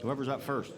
Whoever's up first.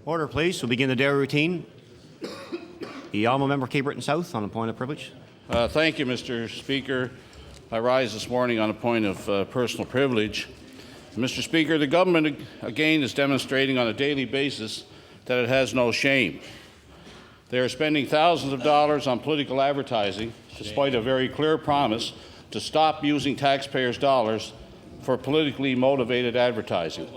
Order, please. We'll begin the daily routine. The Honourable Member Cape Breton South on a point of privilege. Thank you, Mr. Speaker. I rise this morning on a point of personal privilege. Mr. Speaker, the government again is demonstrating on a daily basis that it has no shame. They are spending thousands of dollars on political advertising, despite a very clear promise to stop using taxpayers' dollars for politically motivated advertising.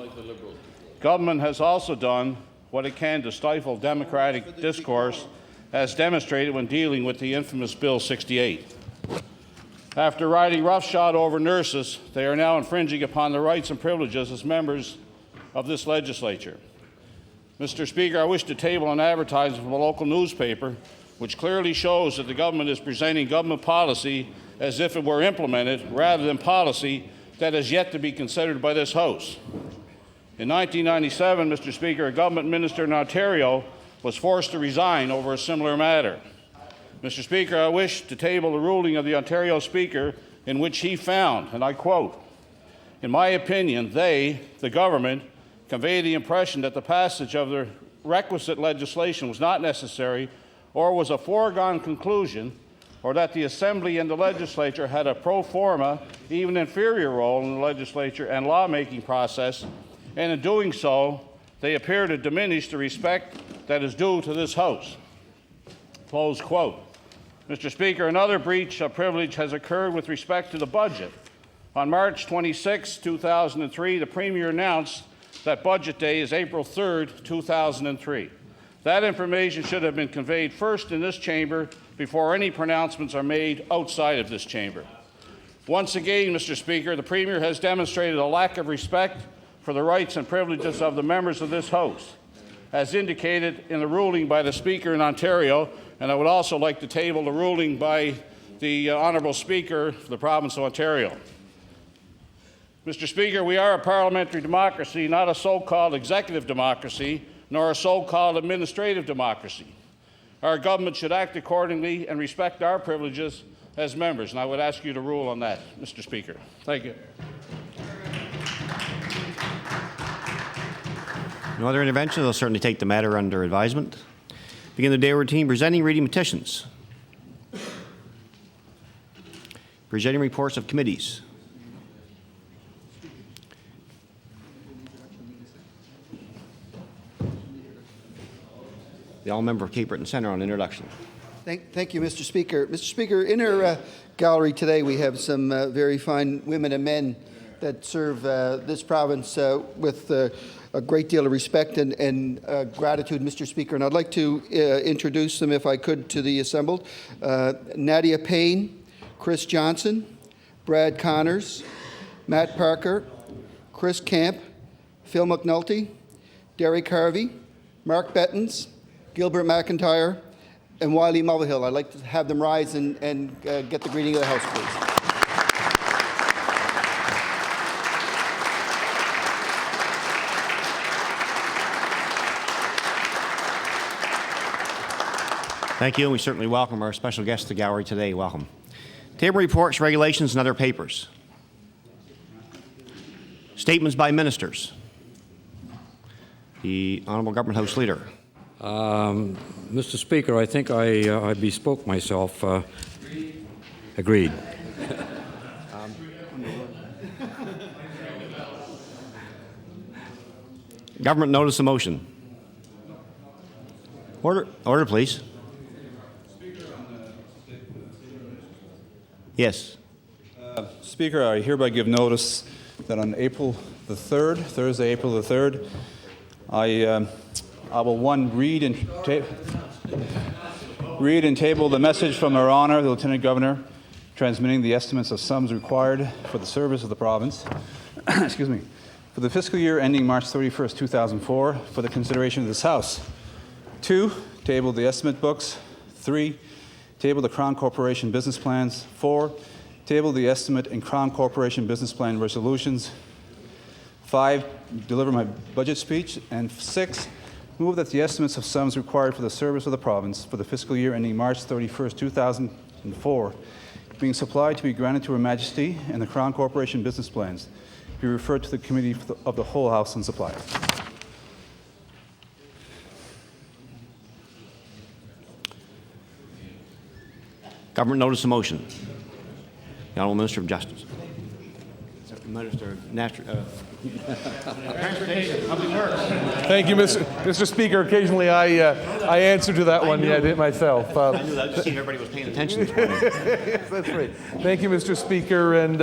Government has also done what it can to stifle democratic discourse, as demonstrated when dealing with the infamous Bill 68. After riding roughshod over nurses, they are now infringing upon the rights and privileges as members of this legislature. Mr. Speaker, I wish to table an advertisement from a local newspaper which clearly shows that the government is presenting government policy as if it were implemented rather than policy that is yet to be considered by this House. In 1997, Mr. Speaker, a government minister in Ontario was forced to resign over a similar matter. Mr. Speaker, I wish to table the ruling of the Ontario Speaker in which he found, and I quote, "In my opinion, they, the government, convey the impression that the passage of the requisite legislation was not necessary or was a foregone conclusion, or that the Assembly and the Legislature had a pro forma, even inferior role in the legislature and lawmaking process, and in doing so, they appear to diminish the respect that is due to this House." Close quote. Mr. Speaker, another breach of privilege has occurred with respect to the budget. On March 26, 2003, the Premier announced that Budget Day is April 3, 2003. That information should have been conveyed first in this chamber before any pronouncements are made outside of this chamber. Once again, Mr. Speaker, the Premier has demonstrated a lack of respect for the rights and privileges of the members of this House, as indicated in the ruling by the Speaker in Ontario, and I would also like to table the ruling by the Honourable Speaker for the province of Ontario. Mr. Speaker, we are a parliamentary democracy, not a so-called executive democracy, nor a so-called administrative democracy. Our government should act accordingly and respect our privileges as members, and I would ask you to rule on that, Mr. Speaker. Thank you. No other intervention. I'll certainly take the matter under advisement. Begin the day routine. Presenting reading petitions. Presenting reports of committees. The All Member of Cape Breton Centre on introduction. Thank you, Mr. Speaker. Mr. Speaker, in our gallery today we have some very fine women and men that serve this province with a great deal of respect and gratitude, Mr. Speaker. And I'd like to introduce them, if I could, to the assembled. Nadia Payne, Chris Johnson, Brad Connors, Matt Parker, Chris Camp, Phil McNulty, Derek Harvey, Mark Bettens, Gilbert McIntyre, and Wiley Mulvihill. I'd like to have them rise and get the greeting of the House, please. Thank you, and we certainly welcome our special guest to the gallery today. Welcome. Table reports, regulations, and other papers. Statements by ministers. The Honourable Government House Leader. Mr. Speaker, I think I bespoke myself. Agreed. Government notice of motion. Order, please. Yes. Speaker, I hereby give notice that on April the 3rd, Thursday, April the 3rd, I will, one, read and table the message from Her Honour, the Lieutenant Governor, transmitting the estimates of sums required for the service of the province, excuse me, for the fiscal year ending March 31st, 2004, for the consideration of this House. 2, table the estimate books. 3, table the Crown Corporation business plans. 4, table the estimate and Crown Corporation business plan resolutions. 5, deliver my budget speech. And 6, move that the estimates of sums required for the service of the province for the fiscal year ending March 31st, 2004, being supplied to be granted to Her Majesty and the Crown Corporation business plans, be referred to the Committee of the Whole House on Supply. Government notice of motion. The Honourable Minister of Justice. Minister of Transportation, Public Works. Thank you, Mr. Speaker. Occasionally I answer to that one. Yeah, I did it myself. I knew that. Just seeing everybody was paying attention this morning. Yes, that's right. Thank you, Mr. Speaker. And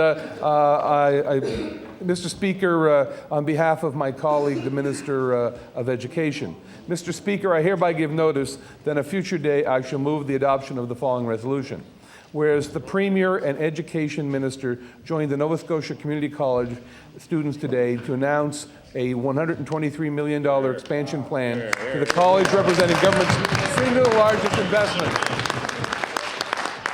Mr. Speaker, on behalf of my colleague, the Minister of Education. Mr. Speaker, I hereby give notice that on a future day I shall move the adoption of the following resolution. Whereas the Premier and Education Minister joined the Nova Scotia Community College students today to announce a $123 million expansion plan to the college, representing government's single largest investment.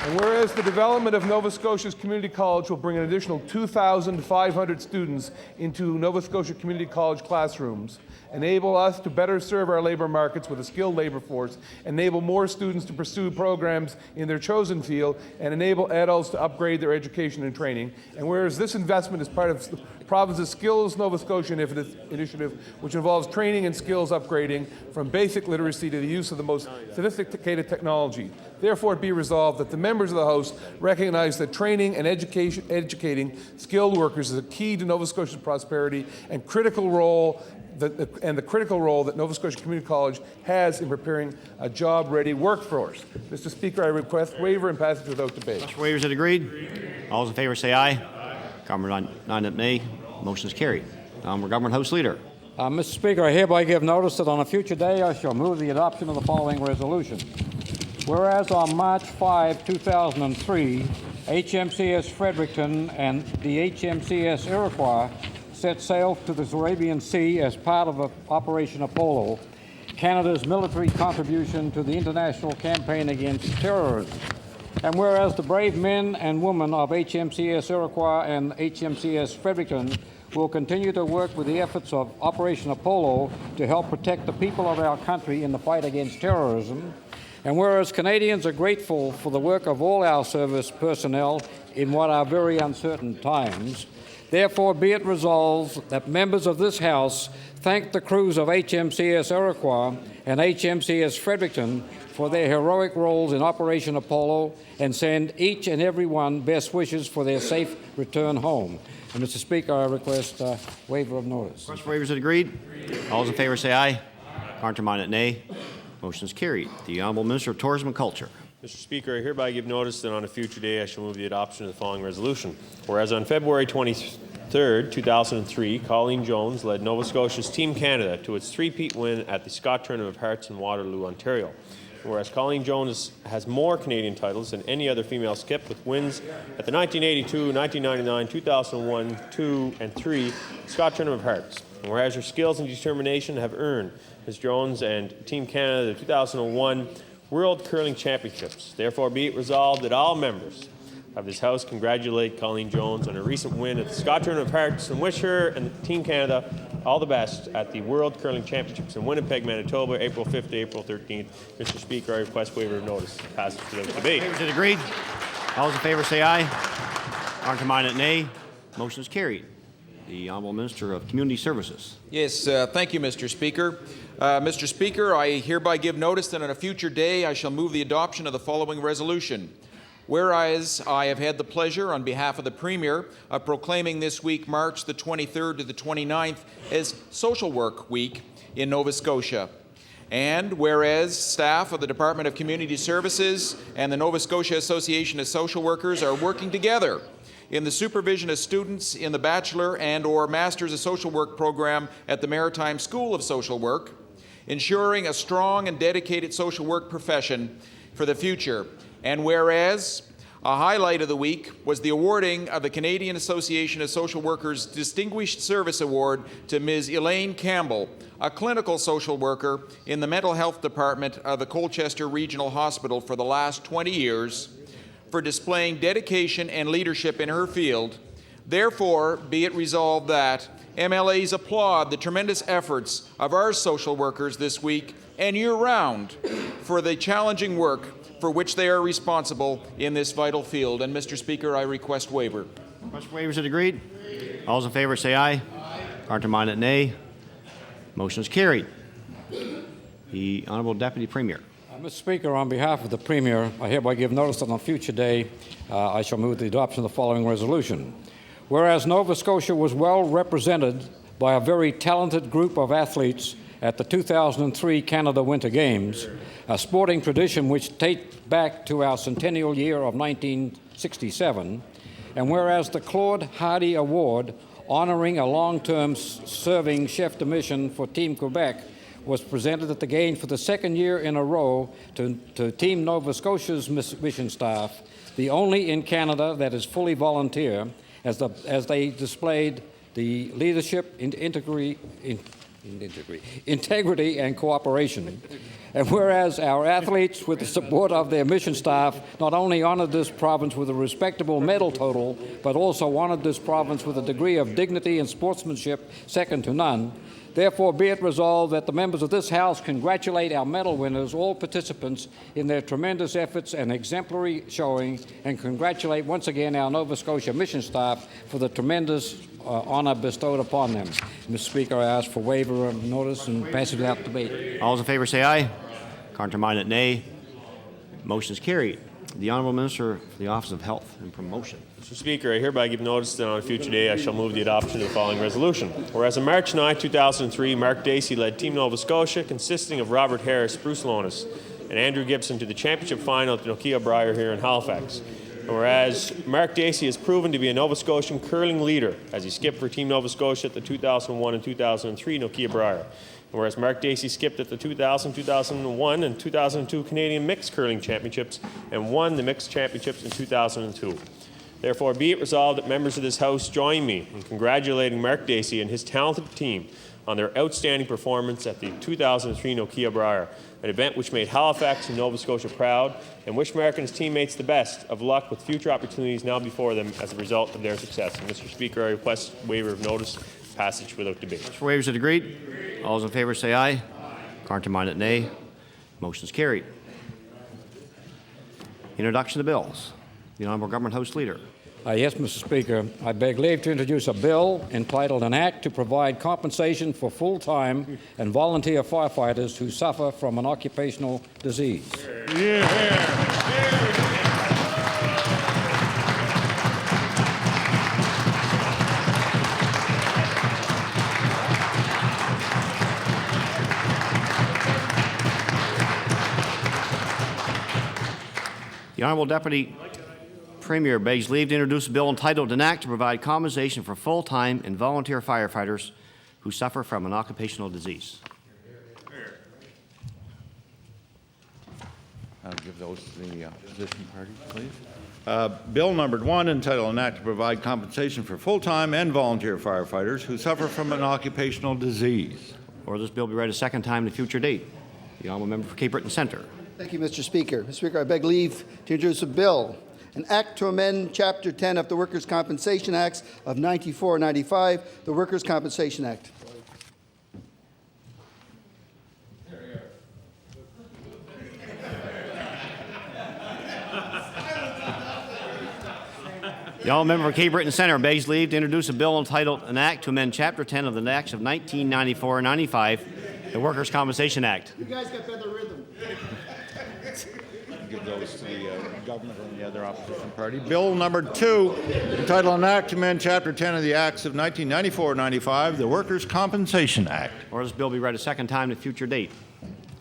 And whereas the development of Nova Scotia's community college will bring an additional 2,500 students into Nova Scotia Community College classrooms, enable us to better serve our labor markets with a skilled labor force, enable more students to pursue programs in their chosen field, and enable adults to upgrade their education and training. And whereas this investment is part of the province's Skills Nova Scotia initiative, which involves training and skills upgrading from basic literacy to the use of the most sophisticated technology. Therefore, it be resolved that the members of the House recognize that training and educating skilled workers is a key to Nova Scotia's prosperity and the critical role that Nova Scotia Community College has in preparing a job-ready workforce. Mr. Speaker, I request waiver and passage without debate. Mr. Waivers, it agreed? All those in favour say aye. Government none nay. Motion is carried. Government House Leader. Mr. Speaker, I hereby give notice that on a future day I shall move the adoption of the following resolution. Whereas on March 5, 2003, HMCS Fredericton and the HMCS Iroquois set sail to the Arabian Sea as part of Operation Apollo, Canada's military contribution to the international campaign against terrorism. And whereas the brave men and women of HMCS Iroquois and HMCS Fredericton will continue to work with the efforts of Operation Apollo to help protect the people of our country in the fight against terrorism. And whereas Canadians are grateful for the work of all our service personnel in what are very uncertain times, therefore be it resolved that members of this House thank the crews of HMCS Iroquois and HMCS Fredericton for their heroic roles in Operation Apollo and send each and every one best wishes for their safe return home. And Mr. Speaker, I request waiver of notice. Request for waivers, it agreed? All those in favour say aye. Countermanded nay. Motion is carried. The Honourable Minister of Tourism and Culture. Mr. Speaker, I hereby give notice that on a future day I shall move the adoption of the following resolution. Whereas on February 23rd, 2003, Colleen Jones led Nova Scotia's Team Canada to its three-peat win at the Scott Tournament of Hearts in Waterloo, Ontario. Whereas Colleen Jones has more Canadian titles than any other female skip, with wins at the 1982, 1999, 2001, 2, and 3 Scott Tournament of Hearts. And whereas her skills and determination have earned Ms. Jones and Team Canada the 2001 World Curling Championships. Therefore, be it resolved that all members of this House congratulate Colleen Jones on her recent win at the Scott Tournament of Hearts and wish her and Team Canada all the best at the World Curling Championships in Winnipeg, Manitoba, April 5th to April 13th. Mr. Speaker, I request waiver of notice. Passes without debate. Waivers, it agreed? All those in favour say aye. Countermanded nay. Motion is carried. The Honourable Minister of Community Services. Yes, thank you, Mr. Speaker. Mr. Speaker, I hereby give notice that on a future day I shall move the adoption of the following resolution. Whereas I have had the pleasure, on behalf of the Premier, of proclaiming this week, March the 23rd to the 29th, as Social Work Week in Nova Scotia. And whereas staff of the Department of Community Services and the Nova Scotia Association of Social Workers are working together in the supervision of students in the Bachelor and/or Masters of Social Work program at the Maritime School of Social Work, ensuring a strong and dedicated social work profession for the future. And whereas a highlight of the week was the awarding of the Canadian Association of Social Workers Distinguished Service Award to Ms. Elaine Campbell, a clinical social worker in the Mental Health Department of the Colchester Regional Hospital for the last 20 years, for displaying dedication and leadership in her field. Therefore, be it resolved that MLAs applaud the tremendous efforts of our social workers this week and year-round for the challenging work for which they are responsible in this vital field. And Mr. Speaker, I request waiver. Request for waivers, it agreed? All those in favour say aye. Countermanded nay. Motion is carried. The Honourable Deputy Premier. Mr. Speaker, on behalf of the Premier, I hereby give notice that on a future day I shall move the adoption of the following resolution. Whereas Nova Scotia was well represented by a very talented group of athletes at the 2003 Canada Winter Games, a sporting tradition which dates back to our centennial year of 1967, and whereas the Claude Hardy Award honoring a long-term serving chef de mission for Team Quebec was presented at the Games for the second year in a row to Team Nova Scotia's mission staff, the only in Canada that is fully volunteer, as they displayed the leadership, integrity and cooperation. And whereas our athletes, with the support of their mission staff, not only honored this province with a respectable medal total, but also honored this province with a degree of dignity and sportsmanship second to none, therefore be it resolved that the members of this House congratulate our medal winners, all participants, in their tremendous efforts and exemplary showing, and congratulate once again our Nova Scotia mission staff for the tremendous honour bestowed upon them. Mr. Speaker, I ask for waiver of notice and passage without debate. All those in favour say aye. Counterminded, nay. Motion is carried. The Honourable Minister for the Office of Health and Promotion. Mr. Speaker, I hereby give notice that on a future day I shall move the adoption of the following resolution. Whereas on March 9, 2003, Mark Dacey led Team Nova Scotia, consisting of Robert Harris, Bruce Lonis, and Andrew Gibson, to the championship final at the Nokia Brier here in Halifax. And whereas Mark Dacey has proven to be a Nova Scotian curling leader as he skipped for Team Nova Scotia at the 2001 and 2003 Nokia Brier. And whereas Mark Dacey skipped at the 2000, 2001, and 2002 Canadian Mixed Curling Championships and won the Mixed Championships in 2002. Therefore, be it resolved that members of this House join me in congratulating Mark Dacey and his talented team on their outstanding performance at the 2003 Nokia Brier, an event which made Halifax and Nova Scotia proud, and wish Mark and his teammates the best of luck with future opportunities now before them as a result of their success. And Mr. Speaker, I request waiver of notice, passage without debate. For waivers are agreed. All those in favour say aye. Counterminded, nay. Motion is carried. Introduction of bills. The Honourable Government House Leader. Yes, Mr. Speaker. I beg leave to introduce a bill entitled An Act to Provide Compensation for Full-Time and Volunteer Firefighters Who Suffer from an Occupational Disease. The Honourable Deputy Premier begs leave to introduce a bill entitled An Act to Provide Compensation for Full-Time and Volunteer Firefighters Who Suffer from an Occupational Disease. I'll give those to the opposition party, please. Bill numbered 1, entitled An Act to Provide Compensation for Full-Time and Volunteer Firefighters Who Suffer from an Occupational Disease. Or this bill be read a second time at a future date. The Honourable Member for Cape Breton Centre. Thank you, Mr. Speaker. Mr. Speaker, I beg leave to introduce a bill, an act to amend Chapter 10 of the Workers' Compensation Acts of 94-95, the Workers' Compensation Act. The Honourable Member for Cape Breton Centre begs leave to introduce a bill entitled An Act to Amend Chapter 10 of the Acts of 1994-95, the Workers' Compensation Act. You guys got better rhythm. Give those to the government and the other opposition party. Bill number 2, entitled An Act to Amend Chapter 10 of the Acts of 1994-95, the Workers' Compensation Act. Or this bill be read a second time at a future date.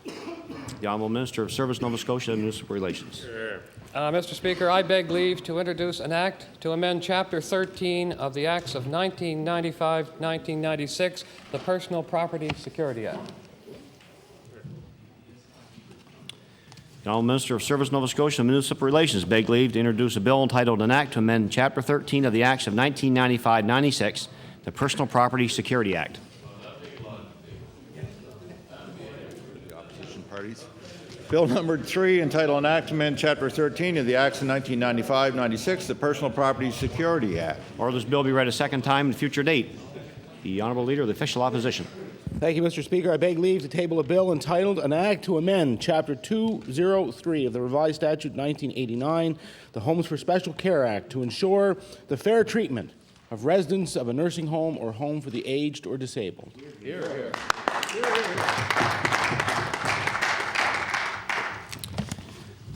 The Honourable Minister of Service, Nova Scotia and Municipal Relations. Mr. Speaker, I beg leave to introduce an act to amend Chapter 13 of the Acts of 1995-1996, the Personal Property Security Act. The Honourable Minister of Service, Nova Scotia and Municipal Relations begs leave to introduce a bill entitled An Act to Amend Chapter 13 of the Acts of 1995-96, the Personal Property Security Act. The opposition parties. Bill number 3, entitled An Act to Amend Chapter 13 of the Acts of 1995-96, the Personal Property Security Act. Or this bill be read a second time at a future date. The Honourable Leader of the Official Opposition. Thank you, Mr. Speaker. I beg leave to table a bill entitled An Act to Amend Chapter 203 of the Revised Statute 1989, the Homes for Special Care Act, to ensure the fair treatment of residents of a nursing home or home for the aged or disabled. The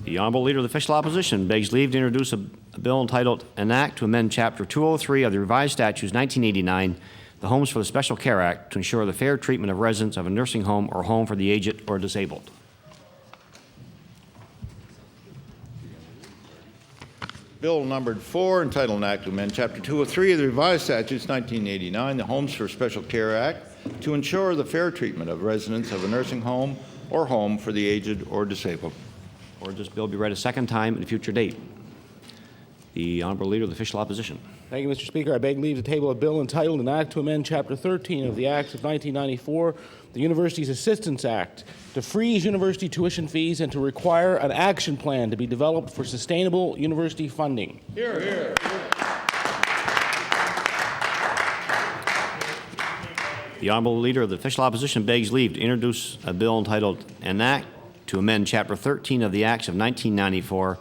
The Honourable Leader of the Official Opposition begs leave to introduce a bill entitled An Act to amend Chapter 203 of the Revised Statutes 1989, the Homes for the Special Care Act, to ensure the fair treatment of residents of a nursing home or home for the aged or disabled. Bill numbered 4, entitled An Act to amend Chapter 203 of the Revised Statutes 1989, the Homes for Special Care Act, to ensure the fair treatment of residents of a nursing home or home for the aged or disabled. Or this bill be read a second time at a future date. The Honourable Leader of the Official Opposition. Thank you, Mr. Speaker. I beg leave to table a bill entitled An Act to amend Chapter 13 of the Acts of 1994, the Universities Assistance Act, to freeze university tuition fees and to require an action plan to be developed for sustainable university funding. Hear, hear. The Honourable Leader of the Official Opposition begs leave to introduce a bill entitled An Act to amend Chapter 13 of the Acts of 1994,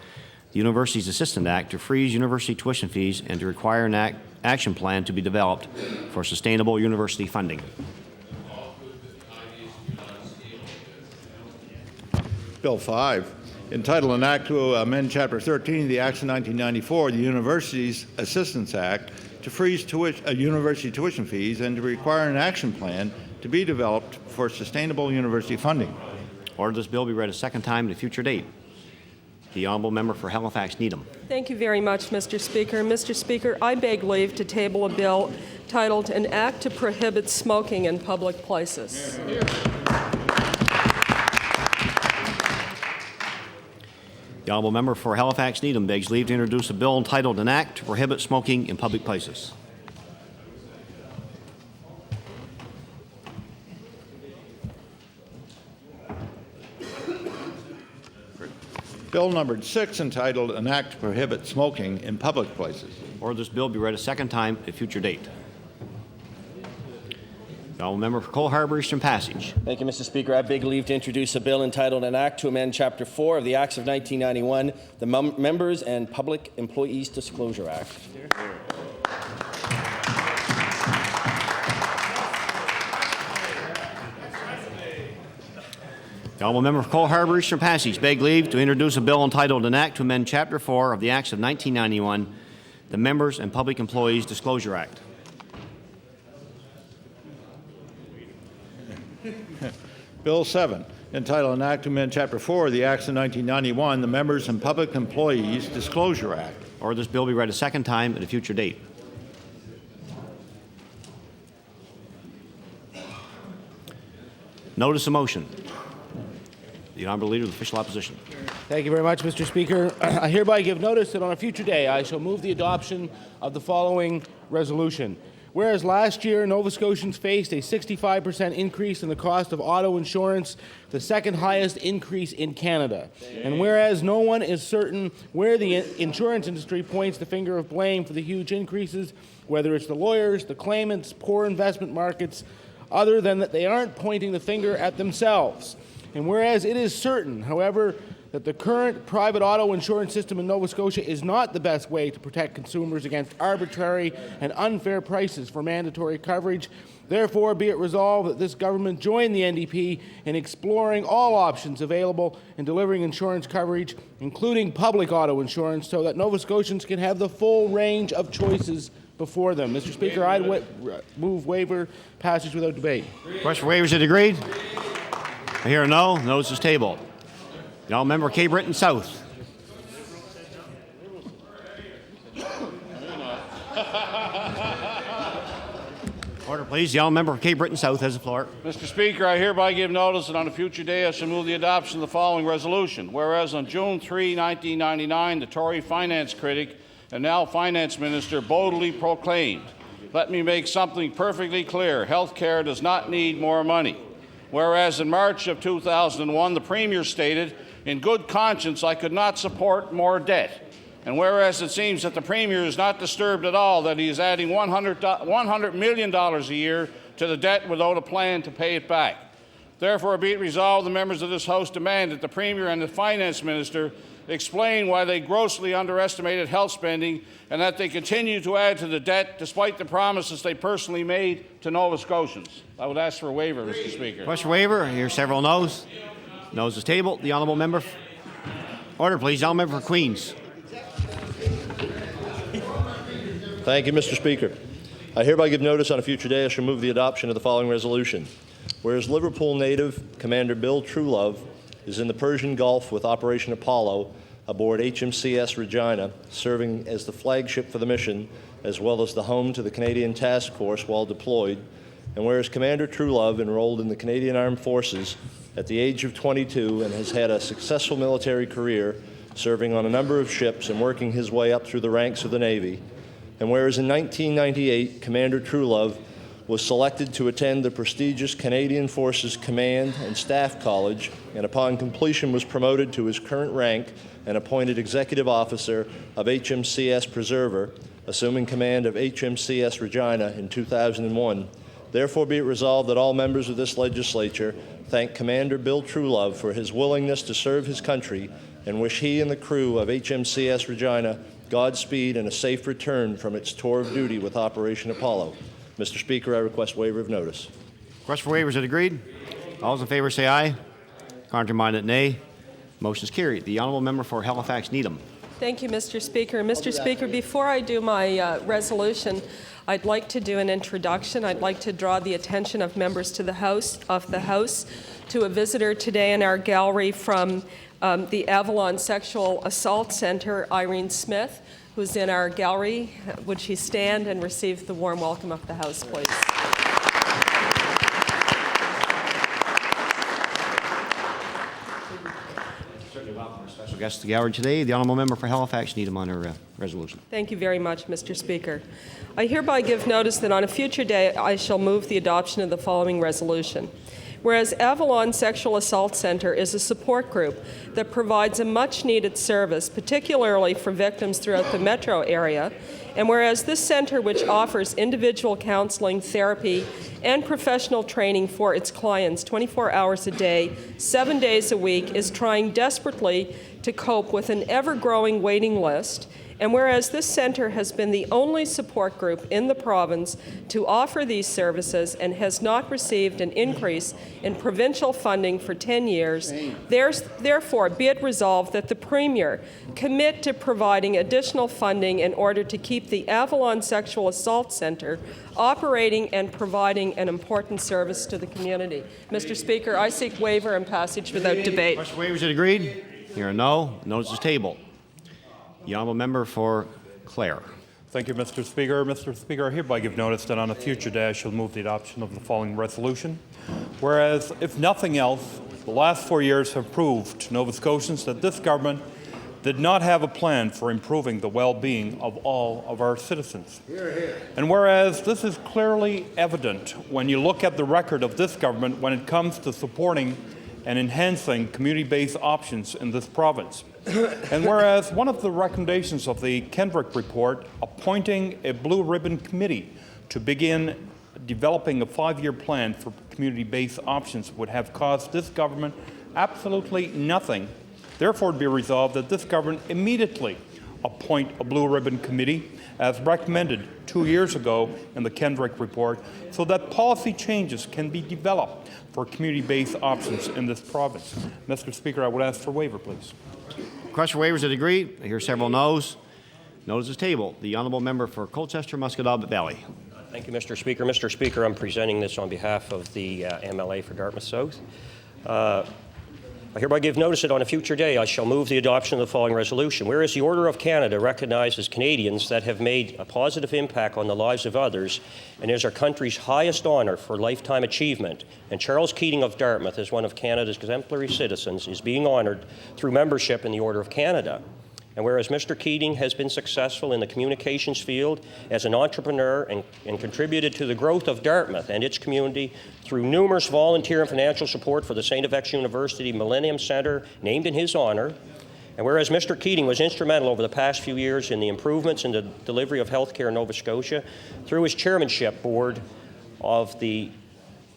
the Universities Assistance Act, to freeze university tuition fees and to require an action plan to be developed for sustainable university funding. Bill 5, entitled An Act to amend Chapter 13 of the Acts of 1994, the Universities Assistance Act, to freeze university tuition fees and to require an action plan to be developed for sustainable university funding. Order this bill be read a second time at a future date. The Honourable Member for Halifax Needham. Thank you very much, Mr. Speaker. Mr. Speaker, I beg leave to table a bill titled An Act to Prohibit Smoking in Public Places. The Honourable Member for Halifax Needham begs leave to introduce a bill entitled An Act to Prohibit Smoking in Public Places. Bill numbered 6, entitled An Act to Prohibit Smoking in Public Places. Order this bill be read a second time at a future date. The Honourable Member for Cole Harbour Eastern Passage. Thank you, Mr. Speaker. I beg leave to introduce a bill entitled An Act to amend Chapter 4 of the Acts of 1991, the Members and Public Employees Disclosure Act. The Honourable Member for Cole Harbour Eastern Passage beg leave to introduce a bill entitled An Act to amend Chapter 4 of the Acts of 1991, the Members and Public Employees Disclosure Act. Bill 7, entitled An Act to amend Chapter 4 of the Acts of 1991, the Members and Public Employees Disclosure Act. Order this bill be read a second time at a future date. Notice of motion. The Honourable Leader of the Official Opposition. Thank you very much, Mr. Speaker. I hereby give notice that on a future day I shall move the adoption of the following resolution. Whereas last year Nova Scotians faced a 65% increase in the cost of auto insurance, the second highest increase in Canada. And whereas no one is certain where the insurance industry points the finger of blame for the huge increases, whether it's the lawyers, the claimants, poor investment markets, other than that they aren't pointing the finger at themselves. And whereas it is certain, however, that the current private auto insurance system in Nova Scotia is not the best way to protect consumers against arbitrary and unfair prices for mandatory coverage, therefore be it resolved that this government join the NDP in exploring all options available in delivering insurance coverage, including public auto insurance, so that Nova Scotians can have the full range of choices before them. Mr. Speaker, I move waiver, passage without debate. Question for waivers is agreed. I hear a no. Notice is tabled. The Honourable Member Cape Breton South. Order, please. The Honourable Member for Cape Breton South has the floor. Mr. Speaker, I hereby give notice that on a future day I shall move the adoption of the following resolution. Whereas on June 3, 1999, the Tory finance critic and now finance minister boldly proclaimed, "Let me make something perfectly clear. Health care does not need more money." Whereas in March of 2001, the Premier stated, "In good conscience, I could not support more debt." And whereas it seems that the Premier is not disturbed at all that he is adding $100 million a year to the debt without a plan to pay it back. Therefore, be it resolved, the members of this House demand that the Premier and the Finance Minister explain why they grossly underestimated health spending and that they continue to add to the debt despite the promises they personally made to Nova Scotians. I would ask for a waiver, Mr. Speaker. Question for waiver. I hear several noes. Noes is tabled. The Honourable Member. Order, please. Gentleman for Queens. Thank you, Mr. Speaker. I hereby give notice on a future day I shall move the adoption of the following resolution. Whereas Liverpool native Commander Bill Truelove is in the Persian Gulf with Operation Apollo aboard HMCS Regina, serving as the flagship for the mission, as well as the home to the Canadian Task Force while deployed, and whereas Commander Truelove enrolled in the Canadian Armed Forces at the age of 22 and has had a successful military career, serving on a number of ships and working his way up through the ranks of the Navy, and whereas in 1998, Commander Truelove was selected to attend the prestigious Canadian Forces Command and Staff College, and upon completion was promoted to his current rank and appointed Executive Officer of HMCS Preserver, assuming command of HMCS Regina in 2001. Therefore be it resolved that all members of this legislature thank Commander Bill Truelove for his willingness to serve his country and wish he and the crew of HMCS Regina Godspeed and a safe return from its tour of duty with Operation Apollo. Mr. Speaker, I request waiver of notice. Request for waiver is agreed. All those in favor say aye. Contrary-minded, nay. Motion is carried. The honourable member for Halifax Needham. Thank you, Mr. Speaker. Mr. Speaker, before I do my resolution, I'd like to do an introduction. I'd like to draw the attention of members to the House to a visitor today in our gallery from the Avalon Sexual Assault Center, Irene Smith, who's in our gallery. Would she stand and receive the warm welcome of the House, please? Certainly welcome our special guest to the gallery today, the honourable member for Halifax Needham on her resolution. Thank you very much, Mr. Speaker. I hereby give notice that on a future day I shall move the adoption of the following resolution. Whereas Avalon Sexual Assault Center is a support group that provides a much-needed service, particularly for victims throughout the metro area, and whereas this center, which offers individual counseling, therapy, and professional training for its clients 24 hours a day, 7 days a week, is trying desperately to cope with an ever-growing waiting list, and whereas this center has been the only support group in the province to offer these services and has not received an increase in provincial funding for 10 years, therefore be it resolved that the Premier commit to providing additional funding in order to keep the Avalon Sexual Assault Center operating and providing an important service to the community. Mr. Speaker, I seek waiver and passage without debate. Question waiver is agreed. Here are no. Notice is tabled. The honourable member for Clare. Thank you, Mr. Speaker. Mr. Speaker, I hereby give notice that on a future day I shall move the adoption of the following resolution. Whereas, if nothing else, the last 4 years have proved to Nova Scotians that this government did not have a plan for improving the well-being of all of our citizens. And whereas this is clearly evident when you look at the record of this government when it comes to supporting and enhancing community-based options in this province. And whereas one of the recommendations of the Kendrick report, appointing a blue ribbon committee to begin developing a 5-year plan for community-based options would have cost this government absolutely nothing, therefore it be resolved that this government immediately appoint a blue ribbon committee as recommended 2 years ago in the Kendrick report so that policy changes can be developed for community-based options in this province. Mr. Speaker, I would ask for waiver, please. Question for waivers is agreed. I hear several noes. Notice is tabled. The honourable member for Colchester Musquodoboit Valley. Thank you, Mr. Speaker. Mr. Speaker, I'm presenting this on behalf of the MLA for Dartmouth South. I hereby give notice that on a future day I shall move the adoption of the following resolution. Whereas the Order of Canada recognizes Canadians that have made a positive impact on the lives of others and is our country's highest honour for lifetime achievement, and Charles Keating of Dartmouth, as one of Canada's exemplary citizens, is being honoured through membership in the Order of Canada. And whereas Mr. Keating has been successful in the communications field as an entrepreneur and contributed to the growth of Dartmouth and its community through numerous volunteer and financial support for the St. FX University Millennium Centre, named in his honour, and whereas Mr. Keating was instrumental over the past few years in the improvements in the delivery of healthcare in Nova Scotia through his chairmanship board of the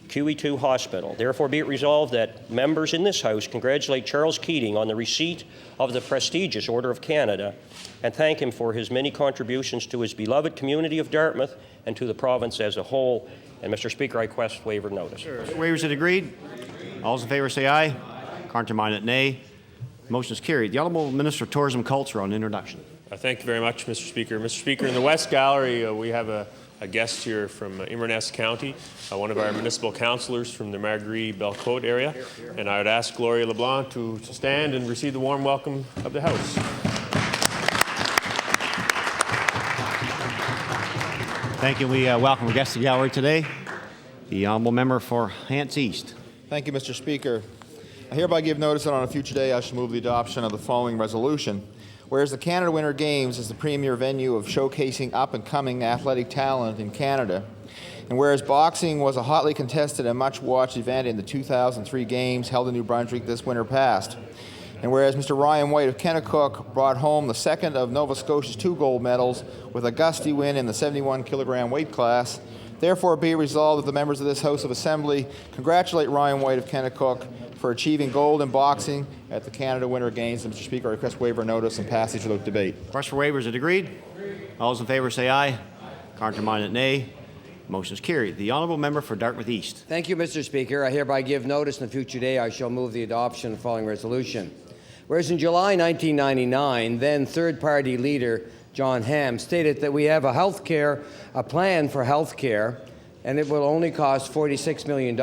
QE2 Hospital. Therefore, be it resolved that members in this House congratulate Charles Keating on the receipt of the prestigious Order of Canada and thank him for his many contributions to his beloved community of Dartmouth and to the province as a whole. And, Mr. Speaker, I request waiver notice. Waivers is agreed. All those in favour say aye. Contrary-minded, nay. Motion is carried. The Honourable Minister of Tourism and Culture on introduction. Thank you very much, Mr. Speaker. Mr. Speaker, in the West Gallery, we have a guest here from Inverness County, one of our municipal councillors from the Marguerite-Bellecote area. And I would ask Gloria LeBlanc to stand and receive the warm welcome of the House. Thank you. We welcome our guest to the gallery today, the Honourable Member for Hants East. Thank you, Mr. Speaker. I hereby give notice that on a future day I shall move the adoption of the following resolution. Whereas the Canada Winter Games is the premier venue of showcasing up-and-coming athletic talent in Canada, and whereas boxing was a hotly contested and much-watched event in the 2003 Games held in New Brunswick this winter past, and whereas Mr. Ryan White of Kennecook brought home the second of Nova Scotia's 2 gold medals with a gusty win in the 71-kilogram weight class, therefore be resolved that the members of this House of Assembly congratulate Ryan White of Kennecook for achieving gold in boxing at the Canada Winter Games. And Mr. Speaker, I request waiver of notice and passage without debate. Request for waiver is agreed. All those in favour say aye. Contrary-minded, nay. Motion is carried. The Honourable Member for Dartmouth East. Thank you, Mr. Speaker. I hereby give notice in the future day I shall move the adoption of the following resolution. Whereas in July 1999, then third-party leader John Ham stated that we have a plan for health care, and it will only cost $46 million.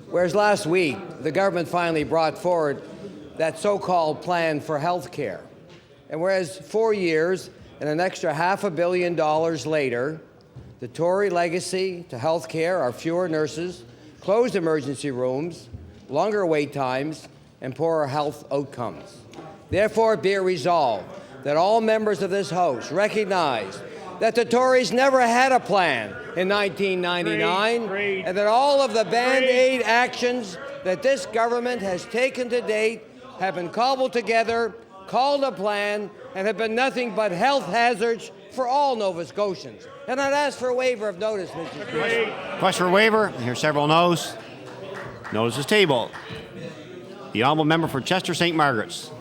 Whereas last week, the government finally brought forward that so-called plan for health care. And whereas 4 years and an extra $500 million later, the Tory legacy to health care are fewer nurses, closed emergency rooms, longer wait times, and poorer health outcomes. Therefore, be it resolved that all members of this House recognize that the Tories never had a plan in 1999, and that all of the Band-Aid actions that this government has taken to date have been cobbled together, called a plan, and have been nothing but health hazards for all Nova Scotians. And I'd ask for a waiver of notice, Mr. Speaker. Request for a waiver. I hear several noes. Notice is tabled. The Honourable Member for Chester St. Margaret's.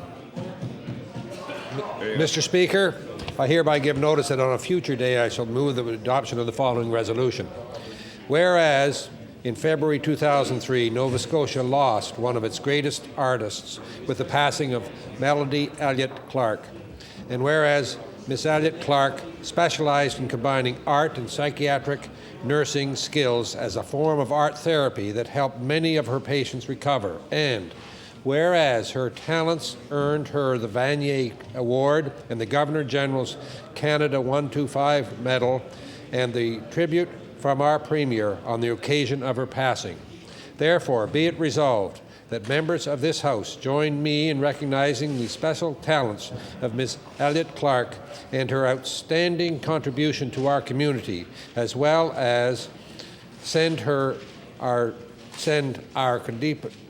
Mr. Speaker, I hereby give notice that on a future day I shall move the adoption of the following resolution. Whereas in February 2003, Nova Scotia lost one of its greatest artists with the passing of Melody Elliott-Clark. And whereas Miss Elliott-Clark specialized in combining art and psychiatric nursing skills as a form of art therapy that helped many of her patients recover. And whereas her talents earned her the Vanier Award and the Governor-General's Canada 125 Medal and the tribute from our Premier on the occasion of her passing. Therefore, be it resolved that members of this House join me in recognizing the special talents of Ms. Elliott-Clark and her outstanding contribution to our community, as well as send our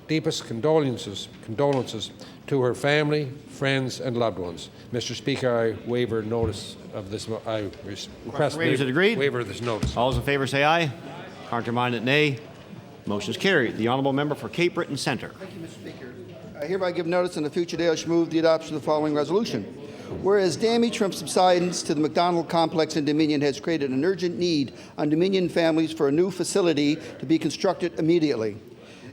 deepest condolences to her family, friends, and loved ones. Mr. Speaker, I waiver notice of this. I request waiver of this notice. All those in favour say aye. Contrary-minded, nay. Motion is carried. The Honourable Member for Cape Breton Centre. Thank you, Mr. Speaker. I hereby give notice on a future day I shall move the adoption of the following resolution. Whereas damage from subsidence to the McDonald complex in Dominion has created an urgent need on Dominion families for a new facility to be constructed immediately.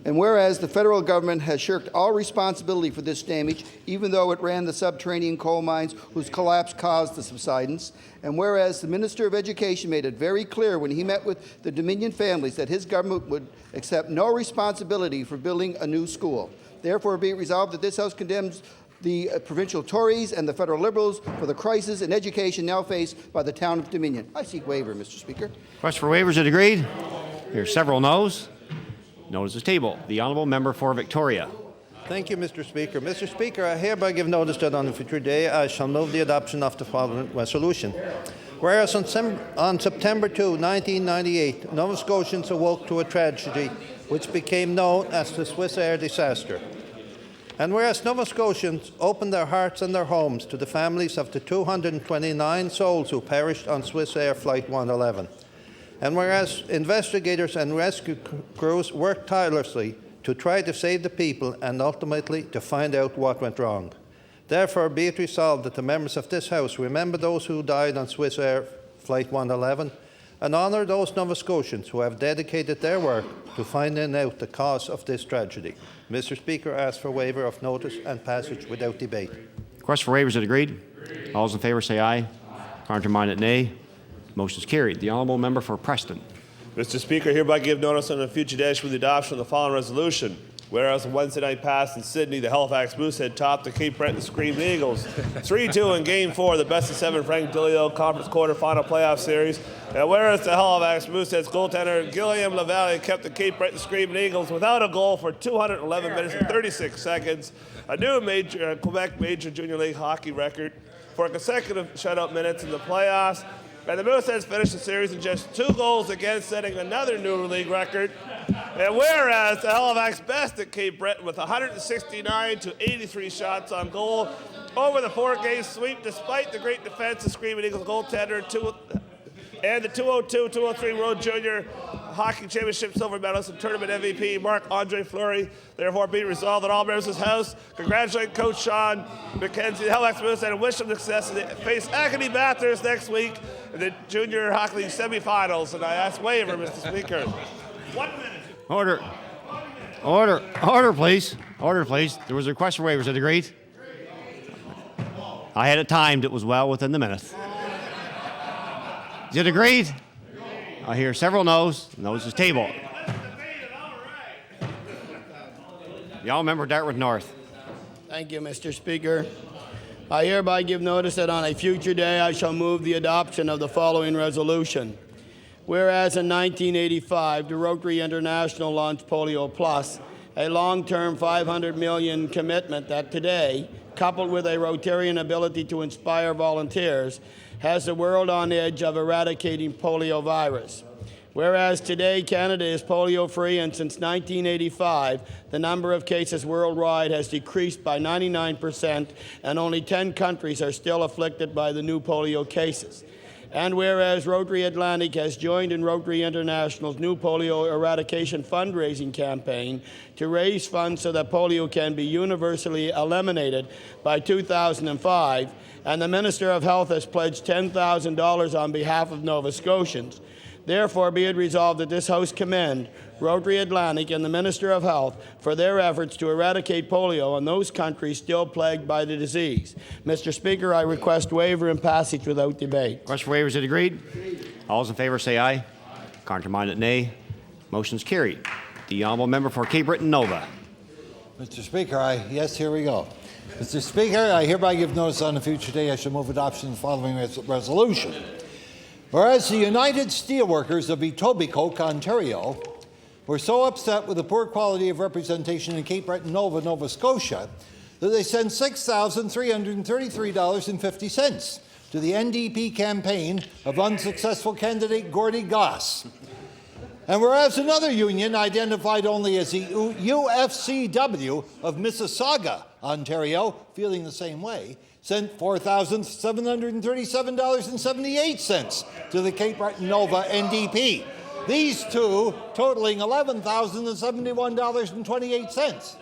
And whereas the federal government has shirked all responsibility for this damage, even though it ran the subterranean coal mines whose collapse caused the subsidence, and whereas the Minister of Education made it very clear when he met with the Dominion families that his government would accept no responsibility for building a new school. Therefore, be it resolved that this House condemns the provincial Tories and the federal Liberals for the crisis in education now faced by the town of Dominion. I seek waiver, Mr. Speaker. Request for waivers is agreed. There are several noes. Notice is tabled. The Honourable Member for Victoria. Thank you, Mr. Speaker. Mr. Speaker, I hereby give notice that on a future day I shall move the adoption of the following resolution. Whereas on September 2, 1998, Nova Scotians awoke to a tragedy which became known as the Swissair disaster. And whereas Nova Scotians opened their hearts and their homes to the families of the 229 souls who perished on Swissair Flight 111. And whereas investigators and rescue crews worked tirelessly to try to save the people and ultimately to find out what went wrong. Therefore, be it resolved that the members of this House remember those who died on Swissair Flight 111 and honour those Nova Scotians who have dedicated their work to finding out the cause of this tragedy. Mr. Speaker, I ask for waiver of notice and passage without debate. Request for waivers is agreed. All those in favour say aye. Counter-minded, nay. Motion is carried. The honourable member for Preston. Mr. Speaker, hereby give notice on a future day with the adoption of the following resolution. Whereas on Wednesday night past in Sydney, the Halifax Moosehead topped the Cape Breton Screaming Eagles 3-2 in Game 4 of the best-of-7 Frank Dilio Conference quarterfinal playoff series. And whereas the Halifax Moosehead's goaltender Guillaume Lavalley kept the Cape Breton Screaming Eagles without a goal for 211 minutes and 36 seconds, a new Quebec Major Junior League hockey record for consecutive shutout minutes in the playoffs. And the Mooseheads finished the series in just 2 goals against, setting another new league record. And whereas the Halifax bested Cape Breton with 169 to 83 shots on goal over the 4-game sweep, despite the great defense of Screaming Eagles goaltender and the 202-203 World Junior Hockey Championship silver medalist and tournament MVP Marc-Andre Fleury. Therefore, be resolved that all members of this House congratulate Coach Sean McKenzie, the Halifax Moosehead, and wish them success as they face Acadie Bathurst next week in the Junior Hockey League semifinals. And I ask waiver, Mr. Speaker. 1 minute. Order. Order. Order, please. Order, please. There was a request for waivers. Is it agreed? I had it timed. It was well within the minute. Is it agreed? I hear several noes. Noes is table. Y'all remember Dartmouth North. Thank you, Mr. Speaker. I hereby give notice that on a future day I shall move the adoption of the following resolution. Whereas in 1985, the Rotary International launched Polio Plus, a long-term $500 million commitment that today, coupled with a Rotarian ability to inspire volunteers, has the world on edge of eradicating polio virus. Whereas today Canada is polio-free, and since 1985, the number of cases worldwide has decreased by 99%, and only 10 countries are still afflicted by the new polio cases. And whereas Rotary Atlantic has joined in Rotary International's new polio eradication fundraising campaign to raise funds so that polio can be universally eliminated by 2005, and the Minister of Health has pledged $10,000 on behalf of Nova Scotians. Therefore, be it resolved that this House commend Rotary Atlantic and the Minister of Health for their efforts to eradicate polio in those countries still plagued by the disease. Mr. Speaker, I request waiver and passage without debate. Request for waivers is agreed. All those in favour say aye. Counter-minded, nay. Motion is carried. The honourable member for Cape Breton Nova. Mr. Speaker, yes, here we go. Mr. Speaker, I hereby give notice on a future day I shall move adoption of the following resolution. Whereas the United Steelworkers of Etobicoke, Ontario, were so upset with the poor quality of representation in Cape Breton Nova, Nova Scotia, that they sent $6,333.50 to the NDP campaign of unsuccessful candidate Gordy Goss. And whereas another union, identified only as the UFCW of Mississauga, Ontario, feeling the same way, sent $4,737.78 to the Cape Breton Nova NDP. These two totaling $11,071.28.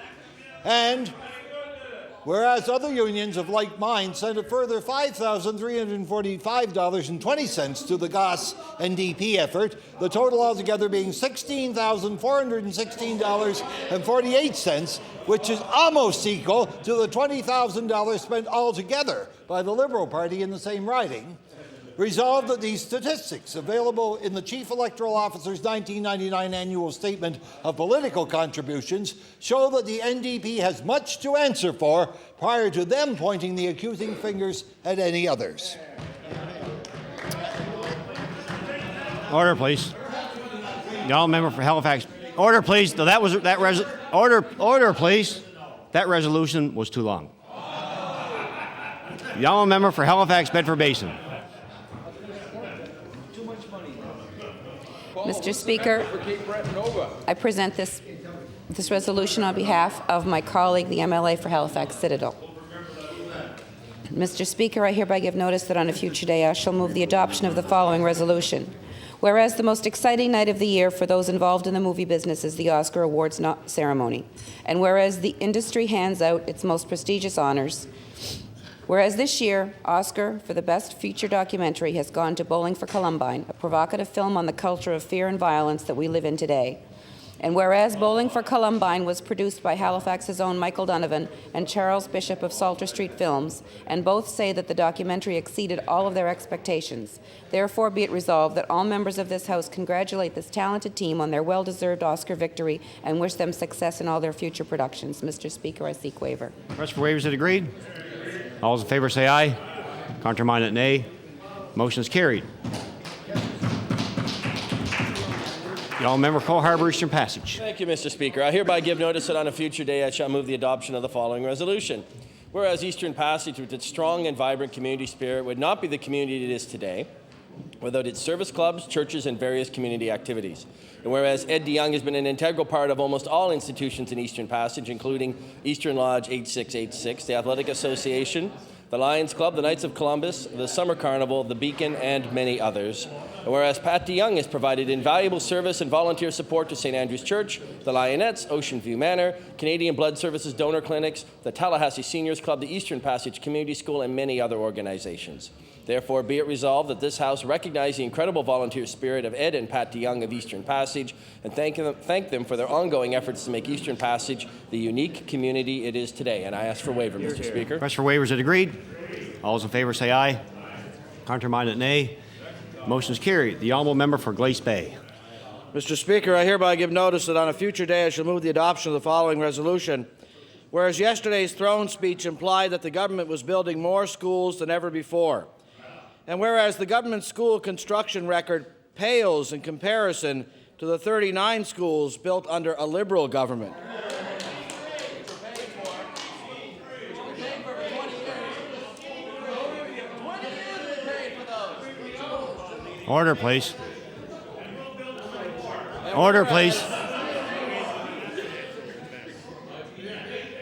And whereas other unions of like mind sent a further $5,345.20 to the Goss NDP effort, the total altogether being $16,416.48, which is almost equal to the $20,000 spent altogether by the Liberal Party in the same riding. Resolved that these statistics, available in the Chief Electoral Officer's 1999 Annual Statement of Political Contributions, show that the NDP has much to answer for prior to them pointing the accusing fingers at any others. Order, please. The honourable member for Halifax. Order, please. No, order, please. That resolution was too long. The honourable member for Halifax Bedford Basin. Mr. Speaker, I present this resolution on behalf of my colleague, the MLA for Halifax Citadel. Mr. Speaker, I hereby give notice that on a future day I shall move the adoption of the following resolution. Whereas the most exciting night of the year for those involved in the movie business is the Oscar Awards ceremony, and whereas the industry hands out its most prestigious honors, Whereas this year, Oscar for the Best Feature Documentary has gone to Bowling for Columbine, a provocative film on the culture of fear and violence that we live in today. And whereas Bowling for Columbine was produced by Halifax's own Michael Donovan and Charles Bishop of Salter Street Films, and both say that the documentary exceeded all of their expectations, therefore be it resolved that all members of this House congratulate this talented team on their well-deserved Oscar victory and wish them success in all their future productions. Mr. Speaker, I seek waiver. Request for waivers is agreed. All those in favor say aye. Contrary-minded, nay. Motion is carried. The honourable member Cole Harbour Eastern Passage. Thank you, Mr. Speaker. I hereby give notice that on a future day I shall move the adoption of the following resolution. Whereas Eastern Passage, with its strong and vibrant community spirit, would not be the community it is today without its service clubs, churches, and various community activities. And whereas Ed DeYoung has been an integral part of almost all institutions in Eastern Passage, including Eastern Lodge 8686, the Athletic Association, the Lions Club, the Knights of Columbus, the Summer Carnival, the Beacon, and many others. And whereas Pat DeYoung has provided invaluable service and volunteer support to St. Andrew's Church, the Lionettes, Ocean View Manor, Canadian Blood Services Donor Clinics, the Tallahassee Seniors Club, the Eastern Passage Community School, and many other organizations. Therefore, be it resolved that this House recognize the incredible volunteer spirit of Ed and Pat DeYoung of Eastern Passage and thank them for their ongoing efforts to make Eastern Passage the unique community it is today. And I ask for waiver, Mr. Speaker. Request for waivers is agreed. All those in favor say aye. Contrary-minded, nay. Motion is carried. The honourable member for Glace Bay. Mr. Speaker, I hereby give notice that on a future day I shall move the adoption of the following resolution. Whereas yesterday's throne speech implied that the government was building more schools than ever before, and whereas the government school construction record pales in comparison to the 39 schools built under a Liberal government. Order, please. Order, please.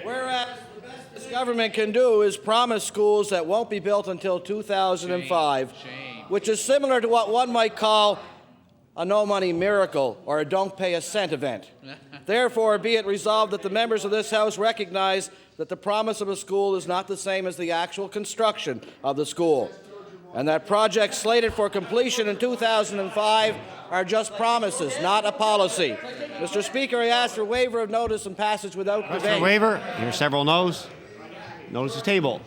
Whereas the best this government can do is promise schools that won't be built until 2005, which is similar to what one might call a no-money miracle or a don't-pay-a-cent event. Therefore, be it resolved that the members of this House recognize that the promise of a school is not the same as the actual construction of the school, and that projects slated for completion in 2005 are just promises, not a policy. Mr. Speaker, I ask for waiver of notice and passage without Request debate. for waiver. Here are several noes. Notice is tabled.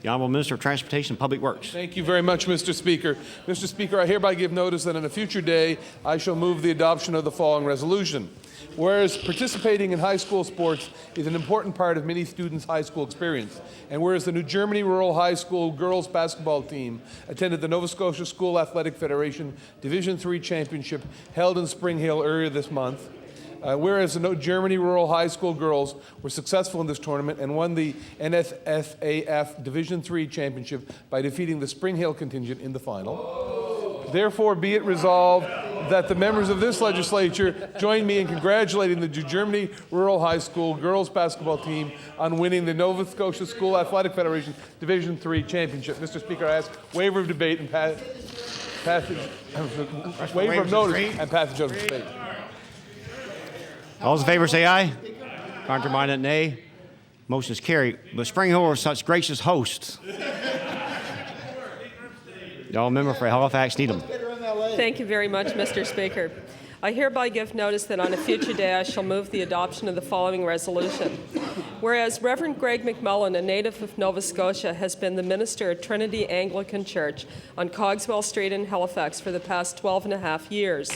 The Honourable Minister of Transportation and Public Works. Thank you very much, Mr. Speaker. Mr. Speaker, I hereby give notice that on a future day I shall move the adoption of the following resolution. Whereas participating in high school sports is an important part of many students' high school experience, and whereas the New Germany Rural High School girls basketball team attended the Nova Scotia School Athletic Federation Division III Championship held in Spring Hill earlier this month, whereas the Germany Rural High School girls were successful in this tournament and won the NSSAF Division III Championship by defeating the Spring Hill contingent in the final. Therefore, be it resolved that the members of this legislature join me in congratulating the New Germany Rural High School girls basketball team on winning the Nova Scotia School Athletic Federation Division III Championship. Mr. Speaker, I ask waiver of debate and passage, waiver of notice and passage of debate. All those in favor say aye. Contrary-minded, nay. Motion is carried. The Spring Hill are such gracious hosts. The honourable member for Halifax Needham. Thank you very much, Mr. Speaker. I hereby give notice that on a future day I shall move the adoption of the following resolution. Whereas Reverend Greg McMullen, a native of Nova Scotia, has been the minister at Trinity Anglican Church on Cogswell Street in Halifax for the past 12 and a half years.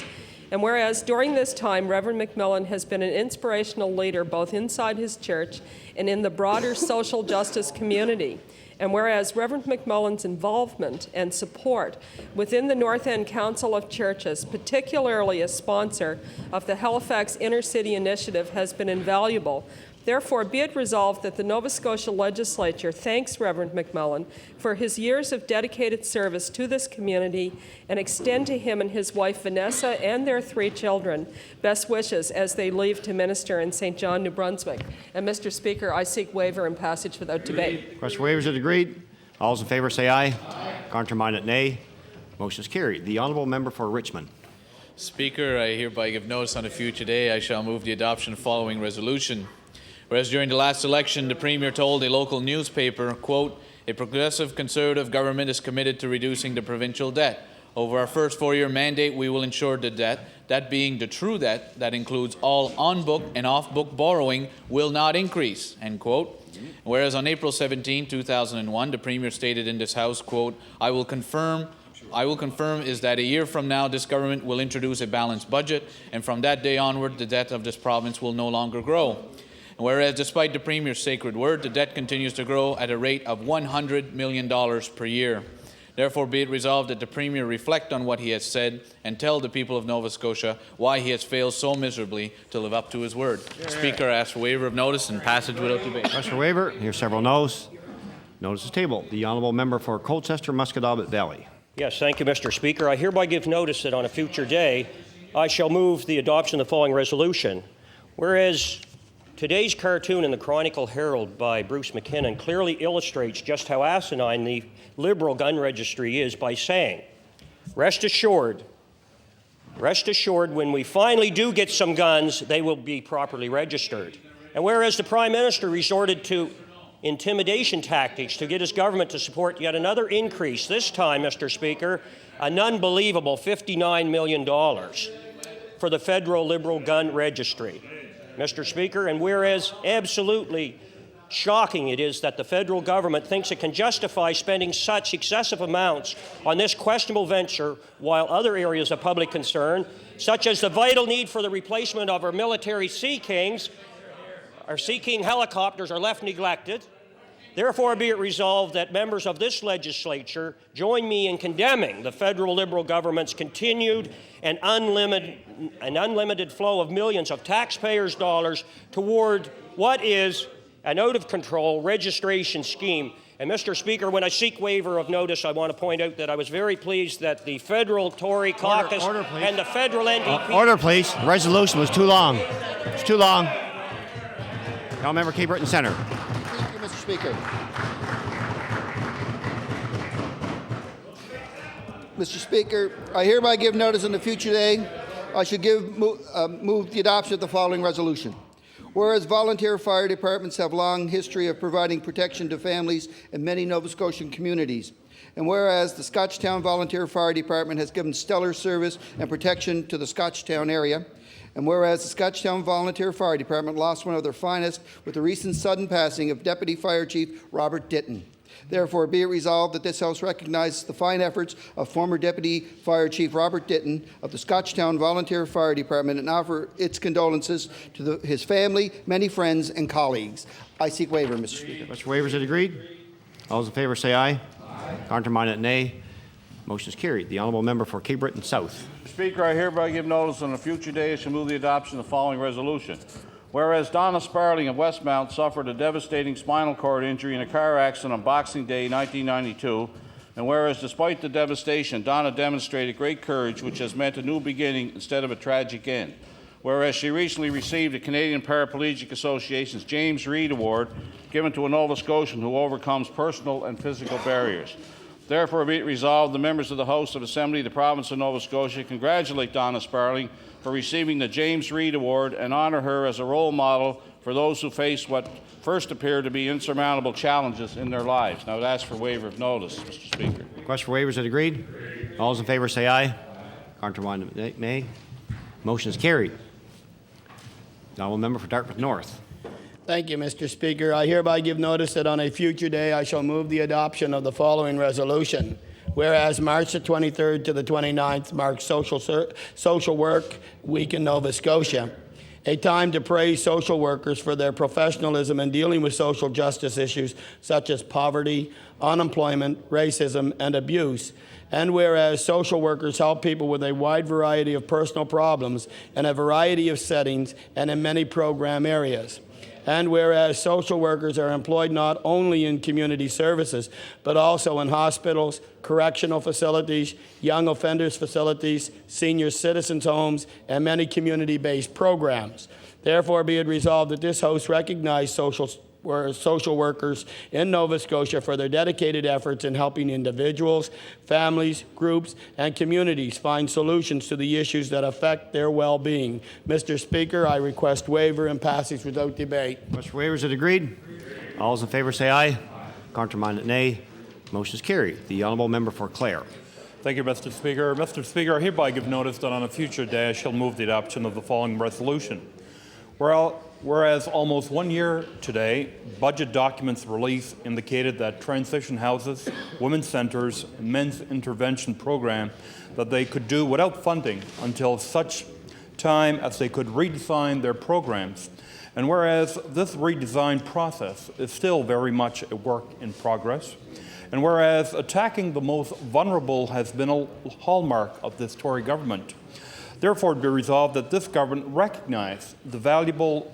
And whereas during this time, Reverend McMillan has been an inspirational leader both inside his church and in the broader social justice community. And whereas Reverend McMullen's involvement and support within the North End Council of Churches, particularly as sponsor of the Halifax Inner City Initiative, has been invaluable. Therefore, be it resolved that the Nova Scotia Legislature thanks Reverend McMullen for his years of dedicated service to this community and extend to him and his wife Vanessa and their 3 children best wishes as they leave to minister in St. John, New Brunswick. And Mr. Speaker, I seek waiver and passage without debate. Request for waivers is agreed. All those in favor say aye. Contrary-minded, nay. Motion is carried. The honourable member for Richmond. Speaker, I hereby give notice on a future day I shall move the adoption of the following resolution. Whereas during the last election, the Premier told a local newspaper, quote, "A progressive Conservative government is committed to reducing the provincial debt. Over our first 4-year mandate, we will ensure the debt, that being the true debt that includes all on-book and off-book borrowing, will not increase," end quote. Whereas on April 17, 2001, the Premier stated in this House, quote, I will confirm is that a year from now, this government will introduce a balanced budget, and from that day onward, the debt of this province will no longer grow. Whereas despite the Premier's sacred word, the debt continues to grow at a rate of $100 million per year. Therefore, be it resolved that the Premier reflect on what he has said and tell the people of Nova Scotia why he has failed so miserably to live up to his word. Speaker, I ask for waiver of notice and passage without debate. Request for waiver. Hear several noes. Notice is tabled. The honourable member for Colchester, Musquodoboit Valley. Yes, thank you, Mr. Speaker. I hereby give notice that on a future day, I shall move the adoption of the following resolution. Whereas today's cartoon in the Chronicle Herald by Bruce McKinnon clearly illustrates just how asinine the Liberal gun registry is by saying, rest assured, when we finally do get some guns, they will be properly registered. And whereas the Prime Minister resorted to intimidation tactics to get his government to support yet another increase, this time, Mr. Speaker, an unbelievable $59 million for the federal Liberal gun registry. Mr. Speaker, and whereas absolutely shocking it is that the federal government thinks it can justify spending such excessive amounts on this questionable venture while other areas of public concern, such as the vital need for the replacement of our military Sea Kings, our Sea King helicopters, are left neglected. Therefore, be it resolved that members of this legislature join me in condemning the federal Liberal government's continued and unlimited flow of millions of taxpayers' dollars toward what is an out-of-control registration scheme. And, Mr. Speaker, when I seek waiver of notice, I want to point out that I was very pleased that the federal Tory caucus and the federal NDP... Order, please. The resolution was too long. It's too long. Honourable member Cape Breton Centre. Thank you, Mr. Speaker. Mr. Speaker, I hereby give notice on a future day I should move the adoption of the following resolution. Whereas volunteer fire departments have long history of providing protection to families in many Nova Scotian communities, and whereas the Scotchtown Volunteer Fire Department has given stellar service and protection to the Scotchtown area, and whereas the Scottstown Volunteer Fire Department lost one of their finest with the recent sudden passing of Deputy Fire Chief Robert Ditton. Therefore, be it resolved that this House recognizes the fine efforts of former Deputy Fire Chief Robert Ditton of the Scotchtown Volunteer Fire Department and offer its condolences to his family, many friends, and colleagues. I seek waiver, Mr. Speaker. Mr. Waivers, is agreed? All those in favour say aye. Aye. Counterminded, nay. Motion is carried. The honourable member for Cape Breton South. Speaker, I hereby give notice on a future day I shall move the adoption of the following resolution. Whereas Donna Sparling of Westmount suffered a devastating spinal cord injury in a car accident on Boxing Day 1992, and whereas despite the devastation, Donna demonstrated great courage, which has meant a new beginning instead of a tragic end. Whereas she recently received the Canadian Paraplegic Association's James Reed Award, given to a Nova Scotian who overcomes personal and physical barriers. Therefore, be it resolved, the members of the House of Assembly of the Province of Nova Scotia congratulate Donna Sparling for receiving the James Reed Award and honour her as a role model for those who face what first appear to be insurmountable challenges in their lives. Now, I would ask for waiver of notice, Mr. Speaker. Request for waivers, is agreed? All those in favour say aye. Counterminded, nay. Motion is carried. The honourable member for Dartmouth North. Thank you, Mr. Speaker. I hereby give notice that on a future day I shall move the adoption of the following resolution. Whereas March the 23rd to the 29th marks Social Work Week in Nova Scotia, a time to praise social workers for their professionalism in dealing with social justice issues such as poverty, unemployment, racism, and abuse. And whereas social workers help people with a wide variety of personal problems in a variety of settings and in many program areas. And whereas social workers are employed not only in community services, but also in hospitals, correctional facilities, young offenders facilities, senior citizens' homes, and many community-based programs. Therefore, be it resolved that this House recognize social social workers in Nova Scotia for their dedicated efforts in helping individuals, families, groups, and communities find solutions to the issues that affect their well-being. Mr. Speaker, I request waiver and passage without debate. Request for waiver, is it agreed? All those in favor say aye. Contrary-minded, nay. Motion is carried. The honourable member for Clare. Thank you, Mr. Speaker. Mr. Speaker, I hereby give notice that on a future day I shall move the adoption of the following resolution. Whereas almost 1 year today, budget documents released indicated that transition houses, women's centres, and men's intervention program that they could do without funding until such time as they could redesign their programs. And whereas this redesign process is still very much a work in progress, and whereas attacking the most vulnerable has been a hallmark of this Tory government, therefore, be resolved that this government recognize the valuable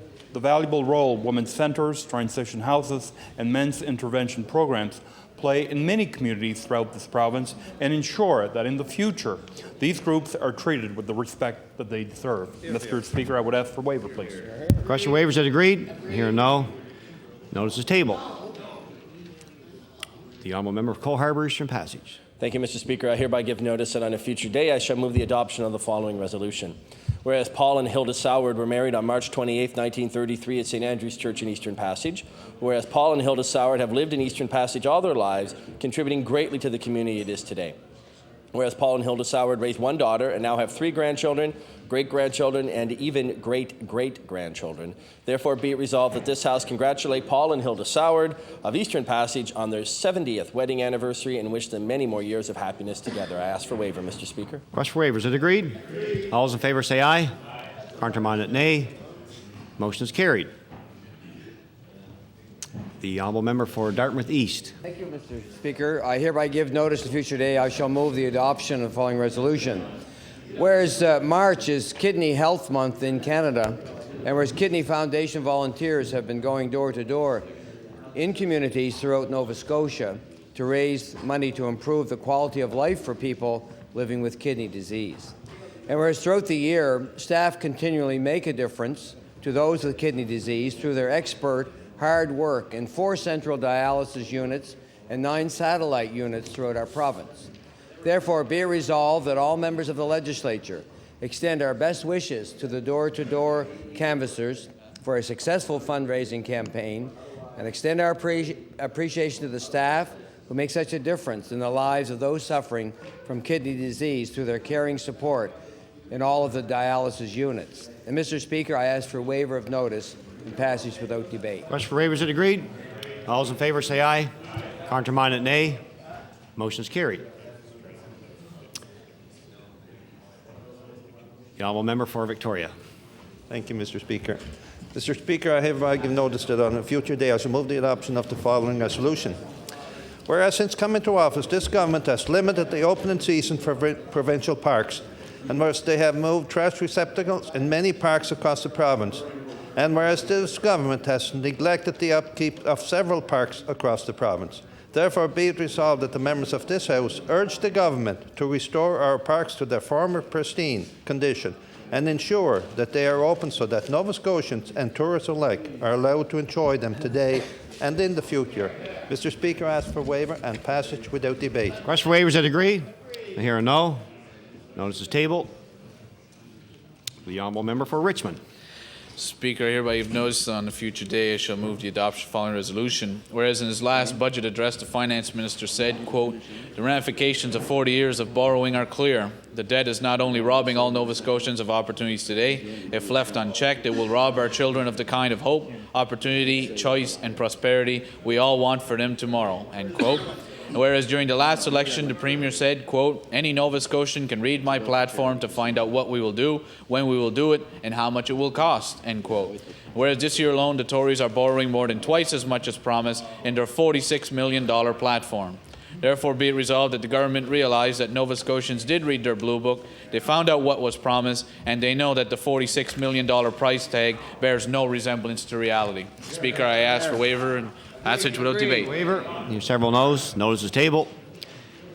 role women's centres, transition houses, and men's intervention programs play in many communities throughout this province, and ensure that in the future these groups are treated with the respect that they deserve. Mr. Speaker, I would ask for waiver, please. Question waivers, is it agreed? Here, no. Notice is tabled. The honourable member of Cole Harbour Eastern Passage. Thank you, Mr. Speaker. I hereby give notice that on a future day I shall move the adoption of the following resolution. Whereas Paul and Hilda Soward were married on March 28, 1933 at St. Andrew's Church in Eastern Passage. Whereas Paul and Hilda Soward have lived in Eastern Passage all their lives, contributing greatly to the community it is today. Whereas Paul and Hilda Soward raised one daughter and now have 3 grandchildren, great-grandchildren, and even great-great-grandchildren. Therefore, be it resolved that this House congratulate Paul and Hilda Soward of Eastern Passage on their 70th wedding anniversary and wish them many more years of happiness together. I ask for waiver, Mr. Speaker. Question for waiver, is it agreed? All those in favour say aye. Contrary-minded, nay. Motion is carried. The honourable member for Dartmouth East. Thank you, Mr. Speaker. I hereby give notice the future day I shall move the adoption of the following resolution. Whereas March is Kidney Health Month in Canada, and whereas Kidney Foundation volunteers have been going door to door in communities throughout Nova Scotia to raise money to improve the quality of life for people living with kidney disease. And whereas throughout the year, staff continually make a difference to those with kidney disease through their expert hard work in 4 central dialysis units and 9 satellite units throughout our province. Therefore, be it resolved that all members of the legislature extend our best wishes to the door-to-door canvassers for a successful fundraising campaign, and extend our appreciation to the staff who make such a difference in the lives of those suffering from kidney disease through their caring support in all of the dialysis units. And Mr. Speaker, I ask for waiver of notice and passage without debate. Question for waiver, is it agreed? All those in favour say aye. Contrary-minded, nay. Motion is carried. The honourable member for Victoria. Thank you, Mr. Speaker. Mr. Speaker, I hereby give notice that on a future day I shall move the adoption of the following resolution. Whereas since coming to office, this government has limited the opening season for provincial parks, and whereas they have moved trash receptacles in many parks across the province, and whereas this government has neglected the upkeep of several parks across the province. Therefore, be it resolved that the members of this House urge the government to restore our parks to their former pristine condition and ensure that they are open so that Nova Scotians and tourists alike are allowed to enjoy them today and in the future. Mr. Speaker, I ask for waiver and passage without debate. Question for waiver, is it agreed? I hear a no. Notice is tabled. The honourable member for Richmond. Speaker, I hereby give notice on a future day I shall move the adoption of the following resolution. Whereas in his last budget address, the finance minister said, quote, "The ramifications of 40 years of borrowing are clear. The debt is not only robbing all Nova Scotians of opportunities today, if left unchecked, it will rob our children of the kind of hope, opportunity, choice, and prosperity we all want for them tomorrow," end quote. And whereas during the last election, the Premier said, quote, "Any Nova Scotian can read my platform to find out what we will do, when we will do it, and how much it will cost," end quote. Whereas this year alone, the Tories are borrowing more than twice as much as promised in their $46 million platform. Therefore, be it resolved that the government realize that Nova Scotians did read their Blue Book, they found out what was promised, and they know that the $46 million price tag bears no resemblance to reality. Speaker, I ask for waiver and passage without debate. Waiver. You have several noes. Notice is tabled.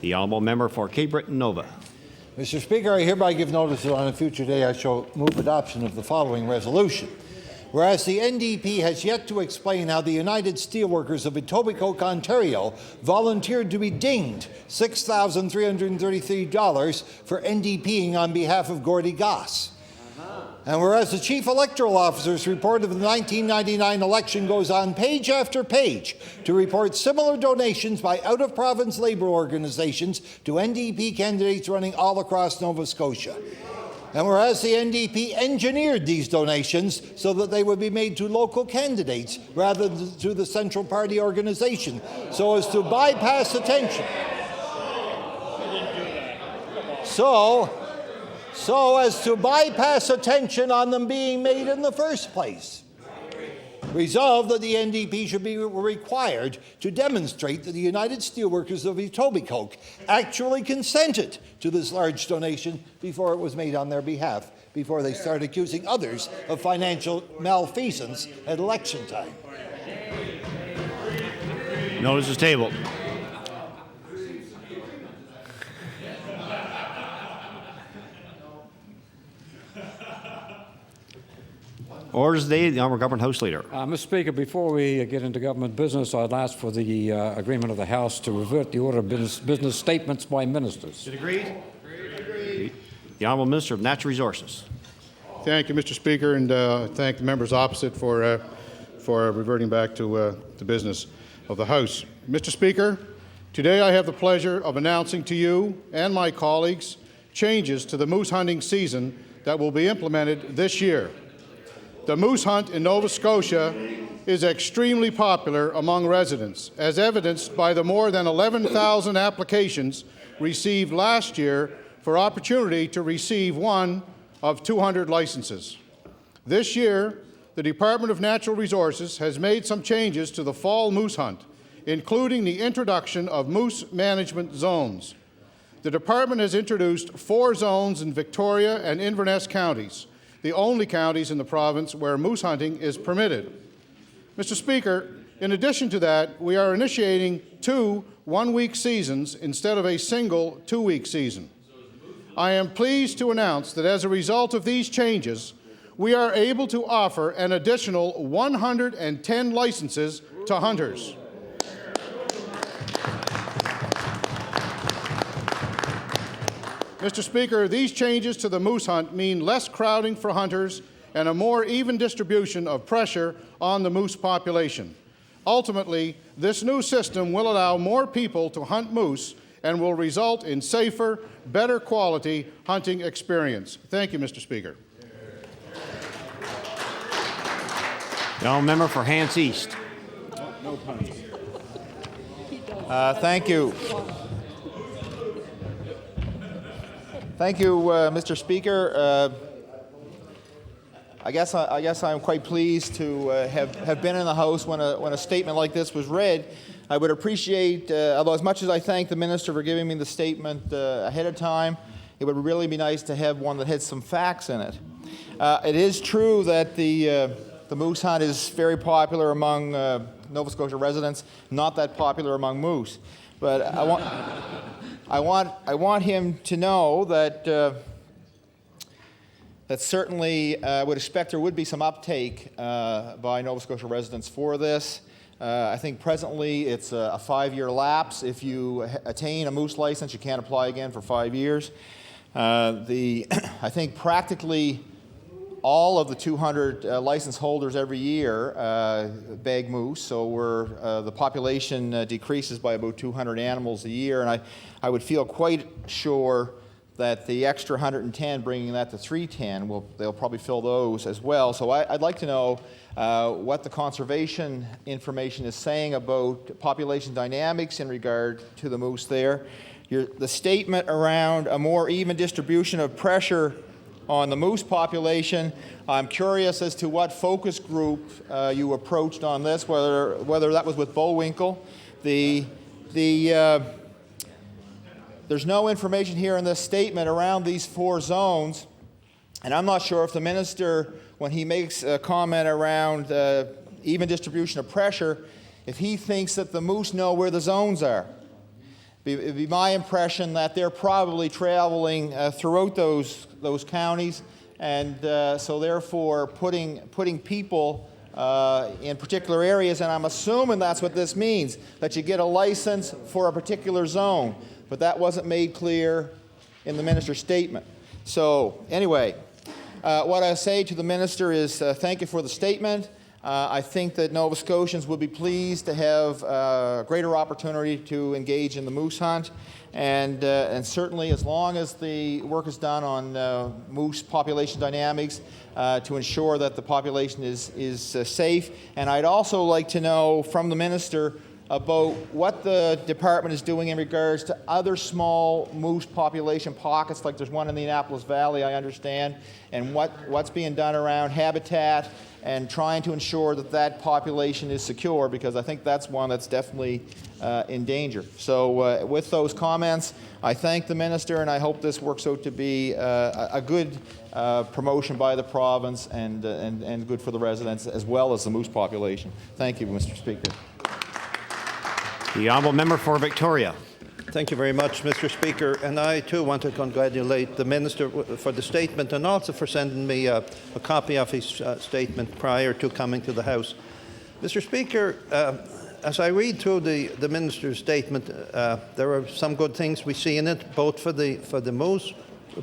The honourable member for Cape Breton Nova. Mr. Speaker, I hereby give notice that on a future day I shall move adoption of the following resolution. whereas the NDP has yet to explain how the United Steelworkers of Etobicoke, Ontario volunteered to be dinged $6,333 for NDPing on behalf of Gordy Goss. And whereas the Chief Electoral Officer's report of the 1999 election goes on page after page to report similar donations by out-of-province labour organizations to NDP candidates running all across Nova Scotia. And whereas the NDP engineered these donations so that they would be made to local candidates rather than to the central party organization, so as to bypass attention. So as to bypass attention on them being made in the first place. Resolved that the NDP should be required to demonstrate that the United Steelworkers of Etobicoke actually consented to this large donation before it was made on their behalf, before they start accusing others of financial malfeasance at election time. Notice is tabled. Orders today, the Honourable Government House Leader. Mr. Speaker, before we get into government business, I'd ask for the agreement of the House to revert the order of business statements by ministers. Agreed? Agreed. The Honourable Minister of Natural Resources. Thank you, Mr. Speaker, and thank the members opposite for reverting back to the business of the House. Mr. Speaker, today I have the pleasure of announcing to you and my colleagues changes to the moose hunting season that will be implemented this year. The moose hunt in Nova Scotia is extremely popular among residents, as evidenced by the more than 11,000 applications received last year for opportunity to receive one of 200 licenses. This year, the Department of Natural Resources has made some changes to the fall moose hunt, including the introduction of moose management zones. The department has introduced 4 zones in Victoria and Inverness counties, the only counties in the province where moose hunting is permitted. Mr. Speaker, in addition to that, we are initiating 2 one-week seasons instead of a single 2-week season. I am pleased to announce that as a result of these changes, we are able to offer an additional 110 licenses to hunters. Mr. Speaker, these changes to the moose hunt mean less crowding for hunters and a more even distribution of pressure on the moose population. Ultimately, this new system will allow more people to hunt moose and will result in safer, better quality hunting experience. Thank you, Mr. Speaker. The Honourable Member for Hants East. No puns. Thank you. Thank you, Mr. Speaker. I guess I'm quite pleased to have been in the House when a statement like this was read. I would appreciate, although as much as I thank the Minister for giving me the statement ahead of time, it would really be nice to have one that had some facts in it. It is true that the moose hunt is very popular among Nova Scotia residents, not that popular among moose. But I want him to know that that certainly would expect there would be some uptake by Nova Scotia residents for this. I think presently it's a 5-year lapse. If you attain a moose license, you can't apply again for 5 years. I think practically all of the 200 license holders every year bag moose, so the population decreases by about 200 animals a year, and I would feel quite sure that the extra 110, bringing that to 310, they'll probably fill those as well. So I'd like to know what the conservation information is saying about population dynamics in regard to the moose there. The statement around a more even distribution of pressure on the moose population, I'm curious as to what focus group you approached on this, whether that was with Bullwinkle. There's no information here in this statement around these 4 zones, and I'm not sure if the minister, when he makes a comment around even distribution of pressure, if he thinks that the moose know where the zones are. It'd be my impression that they're probably traveling throughout those counties and so therefore putting people in particular areas, and I'm assuming that's what this means, that you get a license for a particular zone, but that wasn't made clear in the minister's statement. So anyway, what I say to the minister is thank you for the statement. I think that Nova Scotians would be pleased to have a greater opportunity to engage in the moose hunt, and certainly as long as the work is done on moose population dynamics to ensure that the population is safe. And I'd also like to know from the minister about what the department is doing in regards to other small moose population pockets, like there's one in the Annapolis Valley, I understand, and what's being done around habitat and trying to ensure that that population is secure, because I think that's one that's definitely in danger. So with those comments, I thank the minister, and I hope this works out to be a good promotion by the province and good for the residents as well as the moose population. Thank you, Mr. Speaker. The honourable member for Victoria. Thank you very much, Mr. Speaker. And I, too, want to congratulate the Minister for the statement and also for sending me a copy of his statement prior to coming to the House. Mr. Speaker, as I read through the Minister's statement, there are some good things we see in it, both for the moose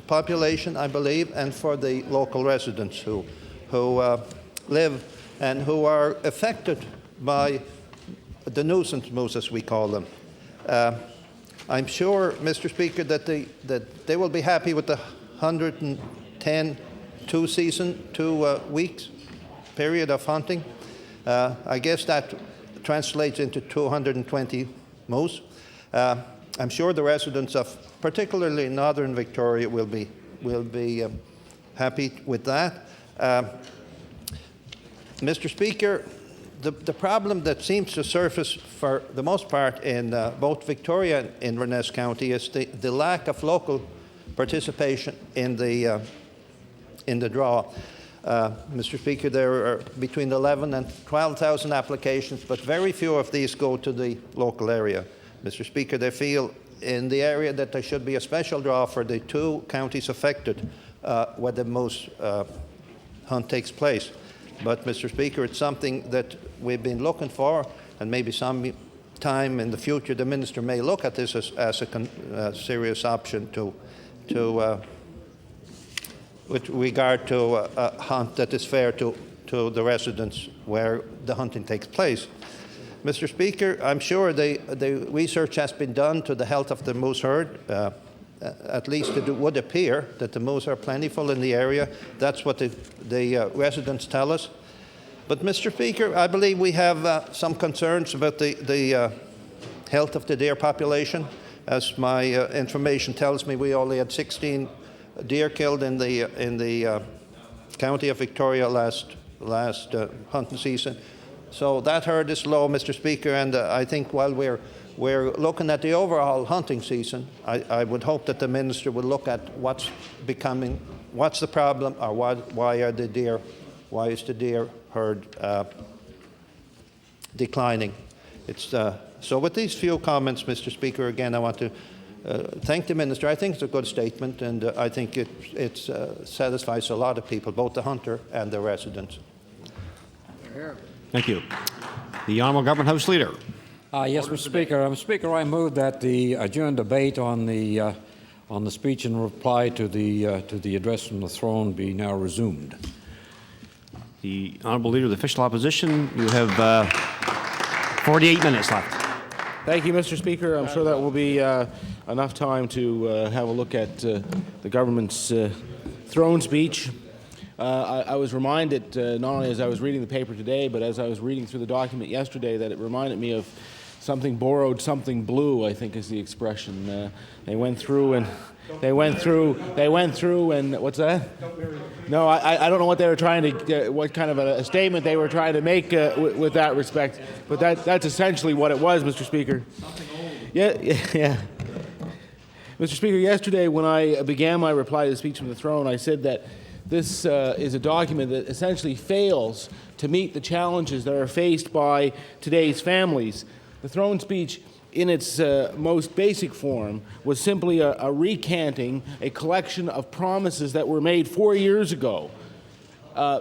population, I believe, and for the local residents who live and who are affected by the nuisance moose, as we call them. I'm sure, Mr. Speaker, that they will be happy with the 110 2 weeks period of hunting. I guess that translates into 220 moose. I'm sure the residents of particularly northern Victoria will be happy with that. Mr. Speaker, the problem that seems to surface for the most part in both Victoria and Inverness County is the lack of local participation in the draw. Mr. Speaker, there are between 11,000 and 12,000 applications, but very few of these go to the local area. Mr. Speaker, they feel in the area that there should be a special draw for the two counties affected where the moose hunt takes place. But, Mr. Speaker, it's something that we've been looking for, and maybe some time in the future the Minister may look at this as a serious option with regard to a hunt that is fair to the residents where the hunting takes place. Mr. Speaker, I'm sure the research has been done to the health of the moose herd. At least it would appear that the moose are plentiful in the area. That's what the residents tell us. But, Mr. Speaker, I believe we have some concerns about the health of the deer population. As my information tells me, we only had 16 deer killed in the county of Victoria last hunting season. So that herd is low, Mr. Speaker, and I think while we're looking at the overall hunting season, I would hope that the Minister would look at what's the problem, or why is the deer herd declining. So with these few comments, Mr. Speaker, again, I want to thank the Minister. I think it's a good statement, and I think it satisfies a lot of people, both the hunter and the residents. Thank you. The Honourable Government House Leader. Yes, Mr. Speaker. Mr. Speaker, I move that the adjourned debate on the speech in reply to the address from the throne be now resumed. The Honourable Leader of the Official Opposition, you have 48 minutes left. Thank you, Mr. Speaker. I'm sure that will be enough time to have a look at the government's throne speech. I was reminded, not only as I was reading the paper today, but as I was reading through the document yesterday, that it reminded me of something borrowed, something blue, I think is the expression. They went through and what's that? No, I don't know what they were trying to, what kind of a statement they were trying to make with that respect, but that's essentially what it was, Mr. Speaker. Yeah. Mr. Speaker, yesterday when I began my reply to the speech from the throne, I said that this is a document that essentially fails to meet the challenges that are faced by today's families. The throne speech in its most basic form, was simply a recanting, a collection of promises that were made 4 years ago.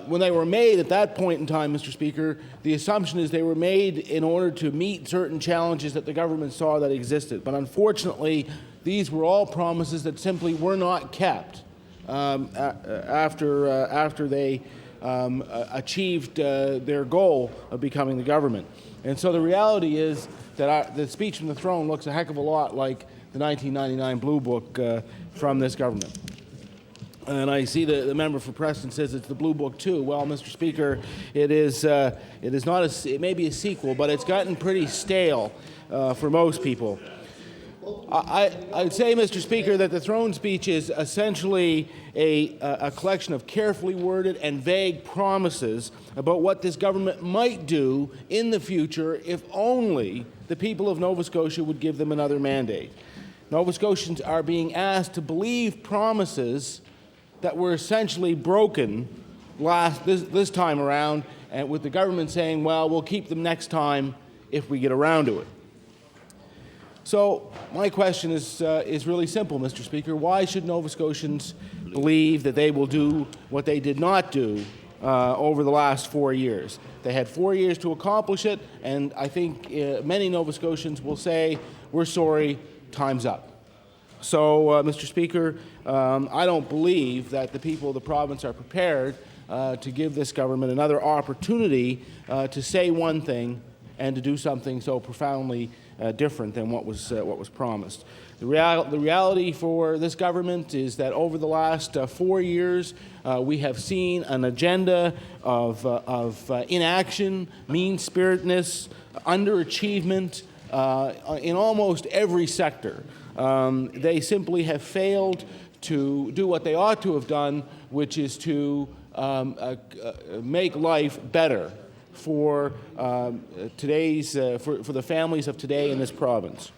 When they were made at that point in time, Mr. Speaker, the assumption is they were made in order to meet certain challenges that the government saw that existed. But unfortunately, these were all promises that simply were not kept after they achieved their goal of becoming the government. And so the reality is that the speech from the throne looks a heck of a lot like the 1999 Blue Book from this government. And I see the member for Preston says it's the Blue Book too. Well, Mr. Speaker, it is not it may be a sequel, but it's gotten pretty stale for most people. I'd say, Mr. Speaker, that the throne speech is essentially a collection of carefully worded and vague promises about what this government might do in the future if only the people of Nova Scotia would give them another mandate. Nova Scotians are being asked to believe promises that were essentially broken this time around, and with the government saying, well, we'll keep them next time if we get around to it. So my question is really simple, Mr. Speaker. Why should Nova Scotians believe that they will do what they did not do over the last 4 years? They had 4 years to accomplish it, and I think many Nova Scotians will say, we're sorry, time's up. So, Mr. Speaker, I don't believe that the people of the province are prepared to give this government another opportunity to say one thing and to do something so profoundly different than what was promised. The reality for this government is that over the last 4 years, we have seen an agenda of inaction, mean-spiritedness, underachievement in almost every sector. They simply have failed to do what they ought to have done, which is to make life better for for the families of today in this province.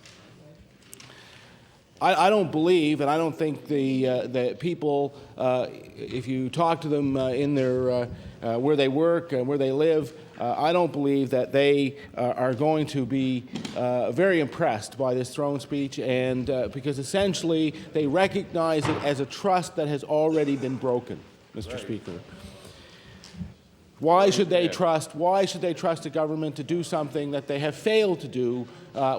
I don't believe, and I don't think the people, if you talk to them in their where they work and where they live, I don't believe that they are going to be very impressed by this throne speech, and because essentially they recognize it as a trust that has already been broken, Mr. Speaker. Why should they trust a government to do something that they have failed to do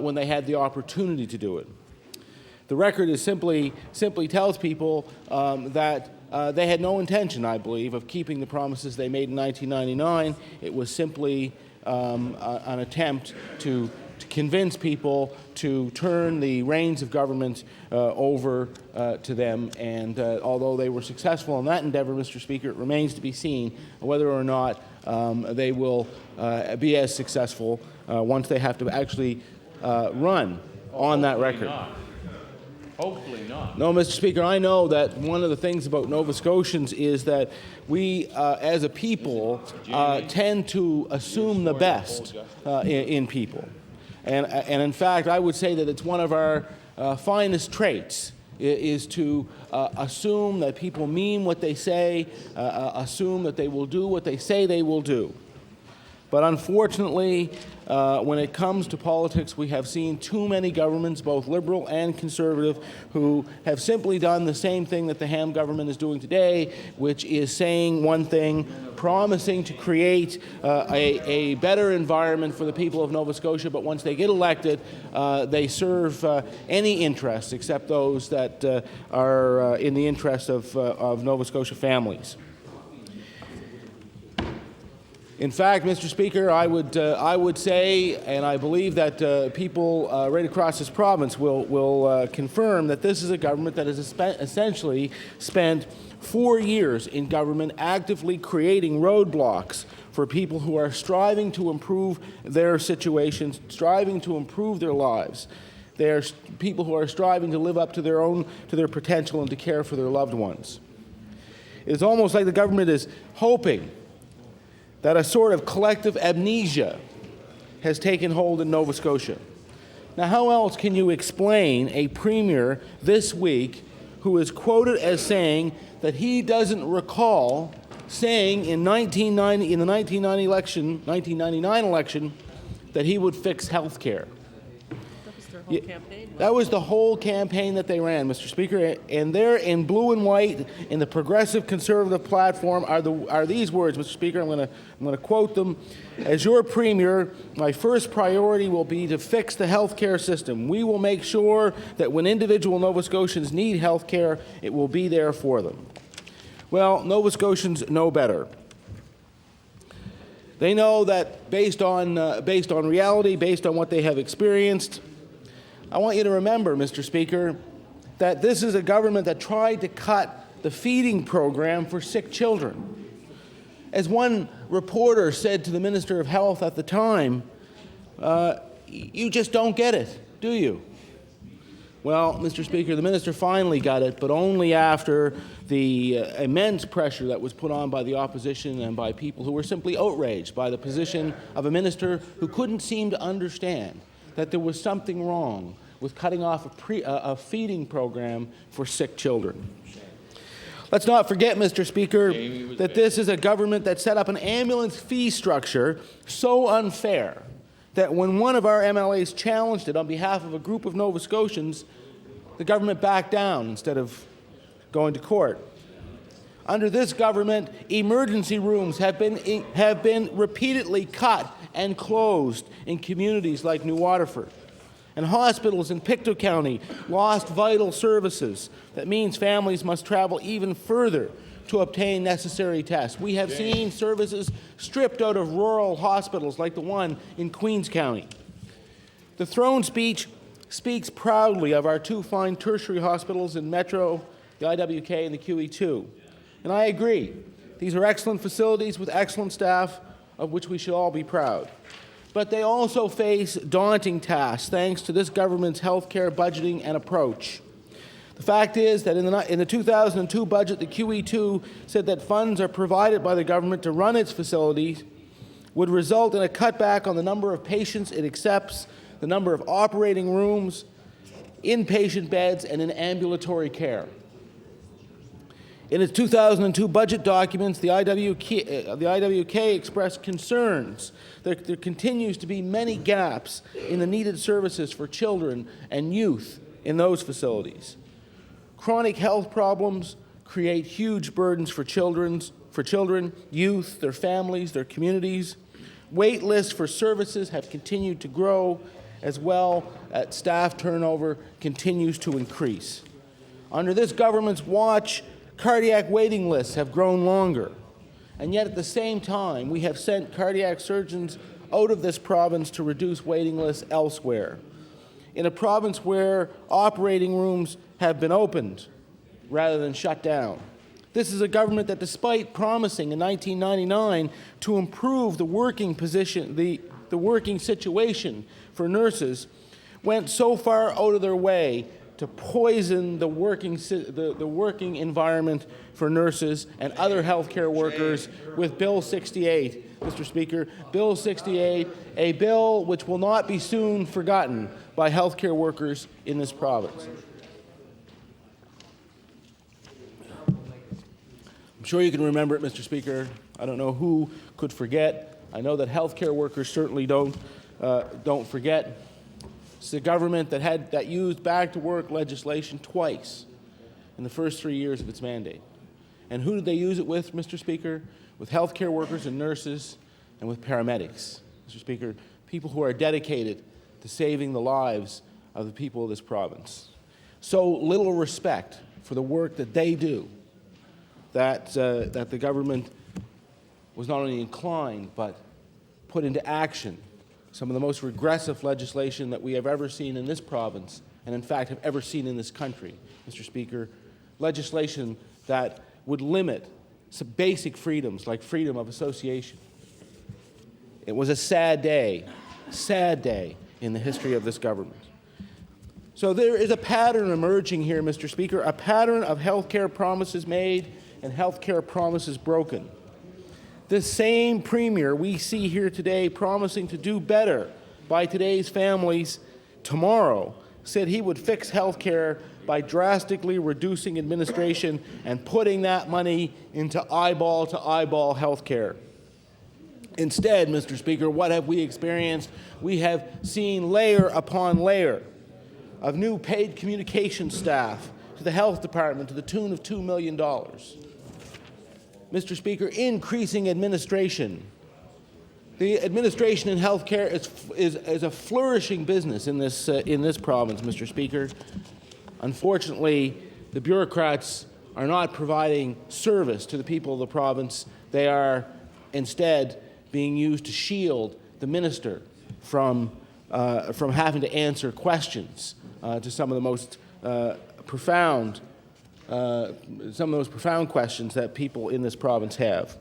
when they had the opportunity to do it? The record is simply tells people that they had no intention, I believe, of keeping the promises they made in 1999. It was simply an attempt to convince people to turn the reins of government over to them. And although they were successful in that endeavor, Mr. Speaker, it remains to be seen whether or not they will be as successful once they have to actually run on that record. Hopefully not. No, Mr. Speaker, I know that one of the things about Nova Scotians is that we, as a people, tend to assume the best in people. And in fact, I would say that it's one of our finest traits is to assume that people mean what they say, assume that they will do what they say they will do. But unfortunately, when it comes to politics, we have seen too many governments, both liberal and conservative, who have simply done the same thing that the Ham government is doing today, which is saying one thing, promising to create a better environment for the people of Nova Scotia, but once they get elected, they serve any interests except those that are in the interest of Nova Scotia families. In fact, Mr. Speaker, I would say, and I believe that people right across this province will confirm that this is a government that has essentially spent 4 years in government actively creating roadblocks for people who are striving to improve their situations, striving to improve their lives. They are people who are striving to live up to their potential and to care for their loved ones. It's almost like the government is hoping that a sort of collective amnesia has taken hold in Nova Scotia. Now, how else can you explain a premier this week who is quoted as saying that he doesn't recall saying in the 1999 election that he would fix health care? That was the whole campaign that they ran, Mr. Speaker. And there in blue and white in the Progressive Conservative platform are these words, Mr. Speaker. I'm going to quote them. As your Premier, my first priority will be to fix the health care system. We will make sure that when individual Nova Scotians need health care, it will be there for them. Well, Nova Scotians know better. They know that based on reality, based on what they have experienced, I want you to remember, Mr. Speaker, that this is a government that tried to cut the feeding program for sick children. As one reporter said to the Minister of Health at the time, you just don't get it, do you? Well, Mr. Speaker, the minister finally got it, but only after the immense pressure that was put on by the opposition and by people who were simply outraged by the position of a minister who couldn't seem to understand that there was something wrong with cutting off a feeding program for sick children. Let's not forget, Mr. Speaker, that this is a government that set up an ambulance fee structure so unfair that when one of our MLAs challenged it on behalf of a group of Nova Scotians, the government backed down instead of going to court. Under this government, emergency rooms have been repeatedly cut and closed in communities like New Waterford. And hospitals in Pictou County lost vital services. That means families must travel even further to obtain necessary tests. We have seen services stripped out of rural hospitals like the one in Queens County. The throne speech speaks proudly of our two fine tertiary hospitals in Metro, the IWK and the QE2. And I agree. These are excellent facilities with excellent staff, of which we should all be proud. But they also face daunting tasks thanks to this government's health care budgeting and approach. The fact is that in the 2002 budget, the QE2 said that funds are provided by the government to run its facilities would result in a cutback on the number of patients it accepts, the number of operating rooms, inpatient beds, and in ambulatory care. In its 2002 budget documents, the IWK expressed concerns that there continues to be many gaps in the needed services for children and youth in those facilities. Chronic health problems create huge burdens for children, youth, their families, their communities. Wait lists for services have continued to grow, as well as staff turnover continues to increase. Under this government's watch, cardiac waiting lists have grown longer, and yet at the same time, we have sent cardiac surgeons out of this province to reduce waiting lists elsewhere. In a province where operating rooms have been opened rather than shut down. This is a government that, despite promising in 1999 to improve the working situation for nurses, went so far out of their way to poison the working environment for nurses and other healthcare workers with Bill 68, Mr. Speaker. Bill 68, a bill which will not be soon forgotten by healthcare workers in this province. I'm sure you can remember it, Mr. Speaker. I don't know who could forget. I know that healthcare workers certainly don't forget. It's a government that used back-to-work legislation twice in the first 3 years of its mandate. And who did they use it with, Mr. Speaker? With healthcare workers and nurses and with paramedics. Mr. Speaker, people who are dedicated to saving the lives of the people of this province. So little respect for the work that they do that the government was not only inclined but put into action some of the most regressive legislation that we have ever seen in this province, and in fact have ever seen in this country, Mr. Speaker. Legislation that would limit some basic freedoms like freedom of association. It was a sad day in the history of this government. So there is a pattern emerging here, Mr. Speaker, a pattern of health care promises made and health care promises broken. This same Premier we see here today promising to do better by today's families tomorrow said he would fix health care by drastically reducing administration and putting that money into eyeball-to-eyeball health care. Instead, Mr. Speaker, what have we experienced? We have seen layer upon layer of new paid communication staff to the health department to the tune of $2 million. Mr. Speaker, increasing administration. The administration in healthcare is a flourishing business in this province, Mr. Speaker. Unfortunately, the bureaucrats are not providing service to the people of the province. They are instead being used to shield the minister from having to answer questions to some of the most profound questions that people in this province have.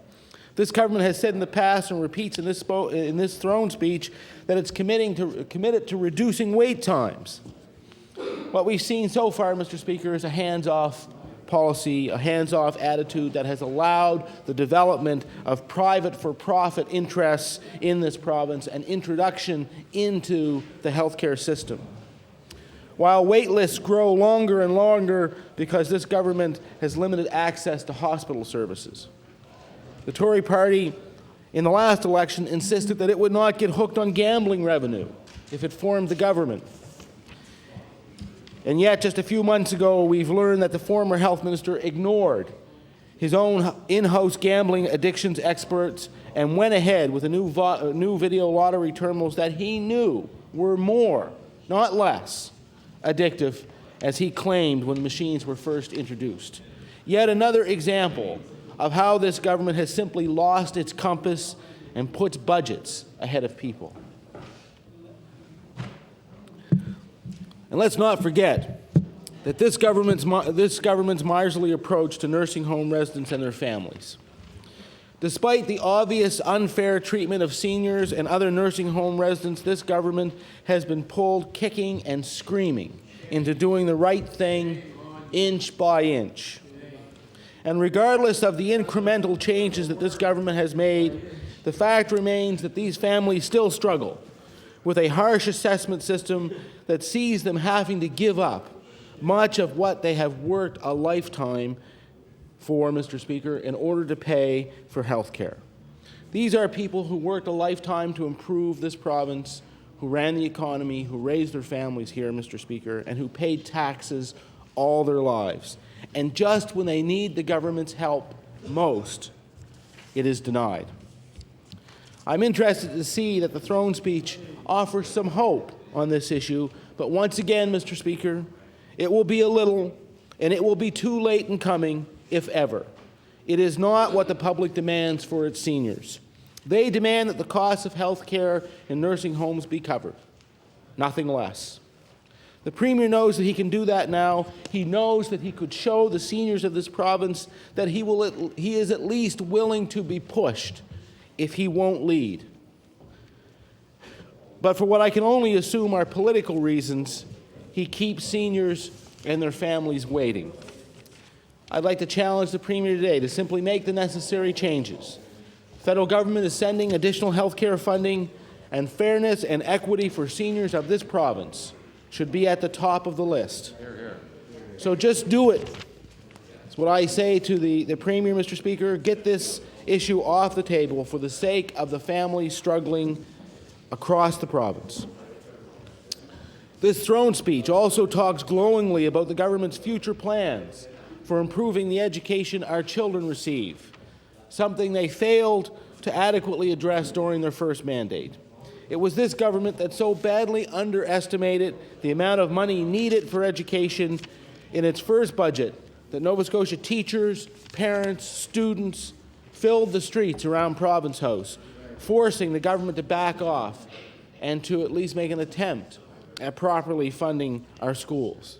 This government has said in the past and repeats in this throne speech that it's committed to reducing wait times. What we've seen so far, Mr. Speaker, is a hands-off policy, a hands-off attitude that has allowed the development of private for-profit interests in this province and introduction into the healthcare system. While wait lists grow longer and longer because this government has limited access to hospital services. The Tory party in the last election insisted that it would not get hooked on gambling revenue if it formed the government. And yet, just a few months ago, we've learned that the former health minister ignored his own in-house gambling addictions experts and went ahead with a new video lottery terminals that he knew were more, not less, addictive as he claimed when the machines were first introduced. Yet another example of how this government has simply lost its compass and puts budgets ahead of people. And let's not forget that this government's miserly approach to nursing home residents and their families. Despite the obvious unfair treatment of seniors and other nursing home residents, this government has been pulled kicking and screaming into doing the right thing inch by inch. And regardless of the incremental changes that this government has made, the fact remains that these families still struggle with a harsh assessment system that sees them having to give up much of what they have worked a lifetime for, Mr. Speaker, in order to pay for health care. These are people who worked a lifetime to improve this province, who ran the economy, who raised their families here, Mr. Speaker, and who paid taxes all their lives. And just when they need the government's help most, it is denied. I'm interested to see that the throne speech offers some hope on this issue, but once again, Mr. Speaker, it will be a little, and it will be too late in coming, if ever. It is not what the public demands for its seniors. They demand that the costs of health care in nursing homes be covered, nothing less. The Premier knows that he can do that now. He knows that he could show the seniors of this province that he is at least willing to be pushed if he won't lead. But for what I can only assume are political reasons, he keeps seniors and their families waiting. I'd like to challenge the Premier today to simply make the necessary changes. The federal government is sending additional health care funding, and fairness and equity for seniors of this province should be at the top of the list. Hear, hear. So just do it. That's what I say to the Premier, Mr. Speaker. Get this issue off the table for the sake of the families struggling across the province. This throne speech also talks glowingly about the government's future plans for improving the education our children receive, something they failed to adequately address during their first mandate. It was this government that so badly underestimated the amount of money needed for education in its first budget that Nova Scotia teachers, parents, students filled the streets around Province House, forcing the government to back off and to at least make an attempt at properly funding our schools.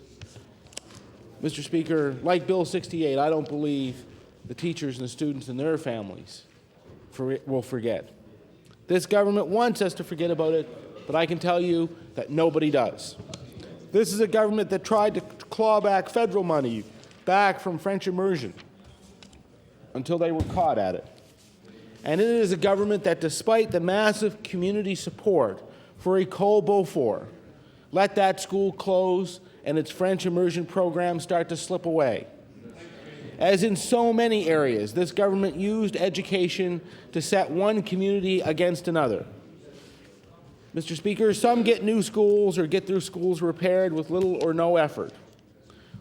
Mr. Speaker, like Bill 68, I don't believe the teachers and the students and their families will forget. This government wants us to forget about it, but I can tell you that nobody does. This is a government that tried to claw back federal money back from French immersion until they were caught at it. And it is a government that, despite the massive community support for École Beaufort, let that school close and its French immersion program start to slip away. As in so many areas, this government used education to set one community against another. Mr. Speaker, some get new schools or get their schools repaired with little or no effort,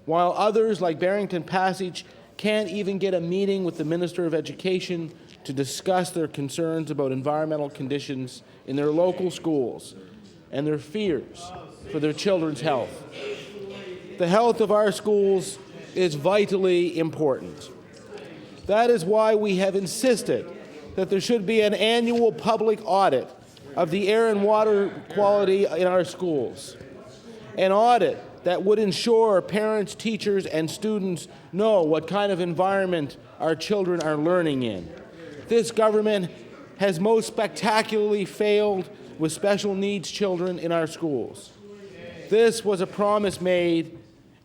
while others, like Barrington Passage, can't even get a meeting with the Minister of Education to discuss their concerns about environmental conditions in their local schools and their fears for their children's health. The health of our schools is vitally important. That is why we have insisted that there should be an annual public audit of the air and water quality in our schools. An audit that would ensure parents, teachers, and students know what kind of environment our children are learning in. This government has most spectacularly failed with special needs children in our schools. This was a promise made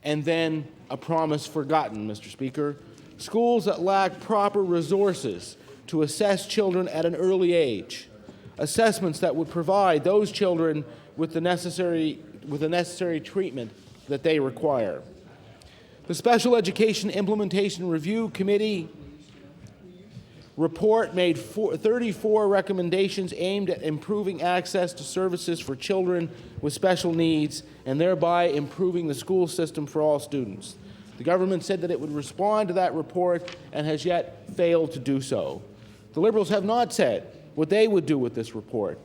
and then a promise forgotten, Mr. Speaker. Schools that lack proper resources to assess children at an early age, assessments that would provide those children with the necessary treatment that they require. The Special Education Implementation Review Committee report made 34 recommendations aimed at improving access to services for children with special needs and thereby improving the school system for all students. The government said that it would respond to that report and has yet failed to do so. The Liberals have not said what they would do with this report.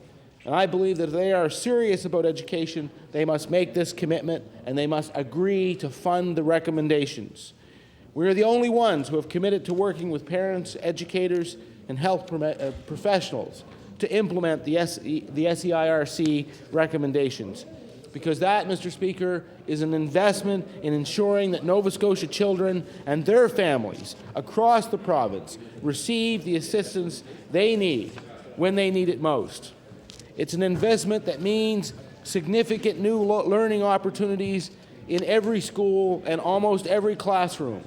And I believe that if they are serious about education, they must make this commitment and they must agree to fund the recommendations. We are the only ones who have committed to working with parents, educators, and health professionals to implement the SEIRC recommendations. Because that, Mr. Speaker, is an investment in ensuring that Nova Scotia children and their families across the province receive the assistance they need when they need it most. It's an investment that means significant new learning opportunities in every school and almost every classroom.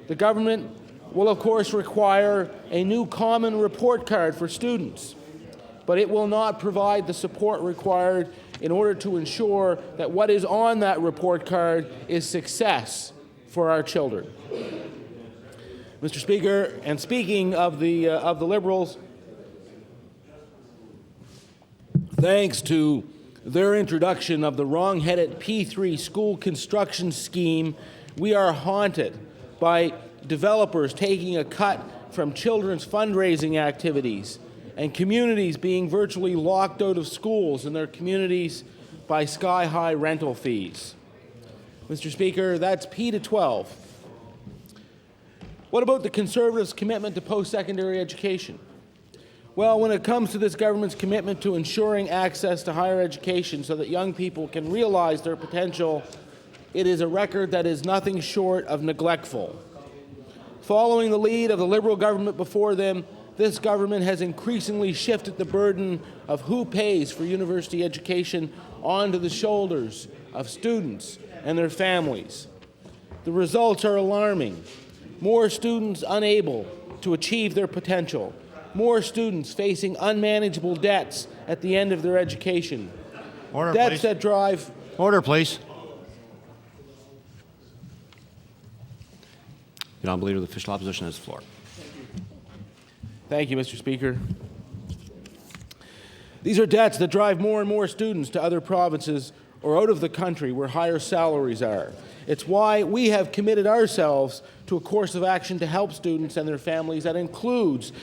The government will, of course, require a new common report card for students, but it will not provide the support required in order to ensure that what is on that report card is success for our children. Mr. Speaker, and speaking of the Liberals, thanks to their introduction of the wrong-headed P3 school construction scheme, we are haunted by developers taking a cut from children's fundraising activities and communities being virtually locked out of schools in their communities by sky-high rental fees. Mr. Speaker, that's P to 12. What about the Conservatives' commitment to post-secondary education? Well, when it comes to this government's commitment to ensuring access to higher education so that young people can realize their potential, it is a record that is nothing short of neglectful. Following the lead of the Liberal government before them, this government has increasingly shifted the burden of who pays for university education onto the shoulders of students and their families. The results are alarming. More students unable to achieve their potential. More students facing unmanageable debts at the end of their education. Order, debts please. that drive... Order, please. The Honourable Leader of the Official Opposition has the floor. Thank you, Mr. Speaker. These are debts that drive more and more students to other provinces or out of the country where higher salaries are. It's why we have committed ourselves to a course of action to help students and their families that includes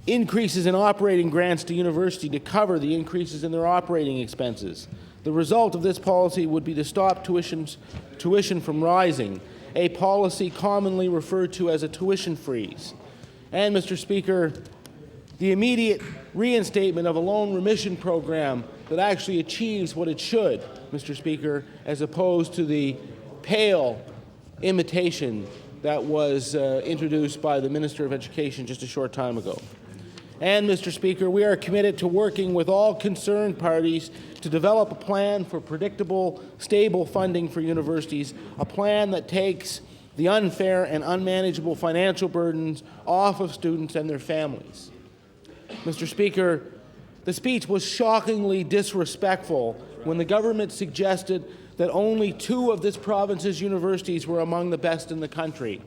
increases in operating grants to university to cover the increases in their operating expenses. The result of this policy would be to stop tuition from rising, a policy commonly referred to as a tuition freeze. And, Mr. Speaker, the immediate reinstatement of a loan remission program that actually achieves what it should, Mr. Speaker, as opposed to the pale imitation that was introduced by the Minister of Education just a short time ago. And, Mr. Speaker, we are committed to working with all concerned parties to develop a plan for predictable, stable funding for universities, a plan that takes the unfair and unmanageable financial burdens off of students and their families. Mr. Speaker, the speech was shockingly disrespectful when the government suggested that only 2 of this province's universities were among the best in the country.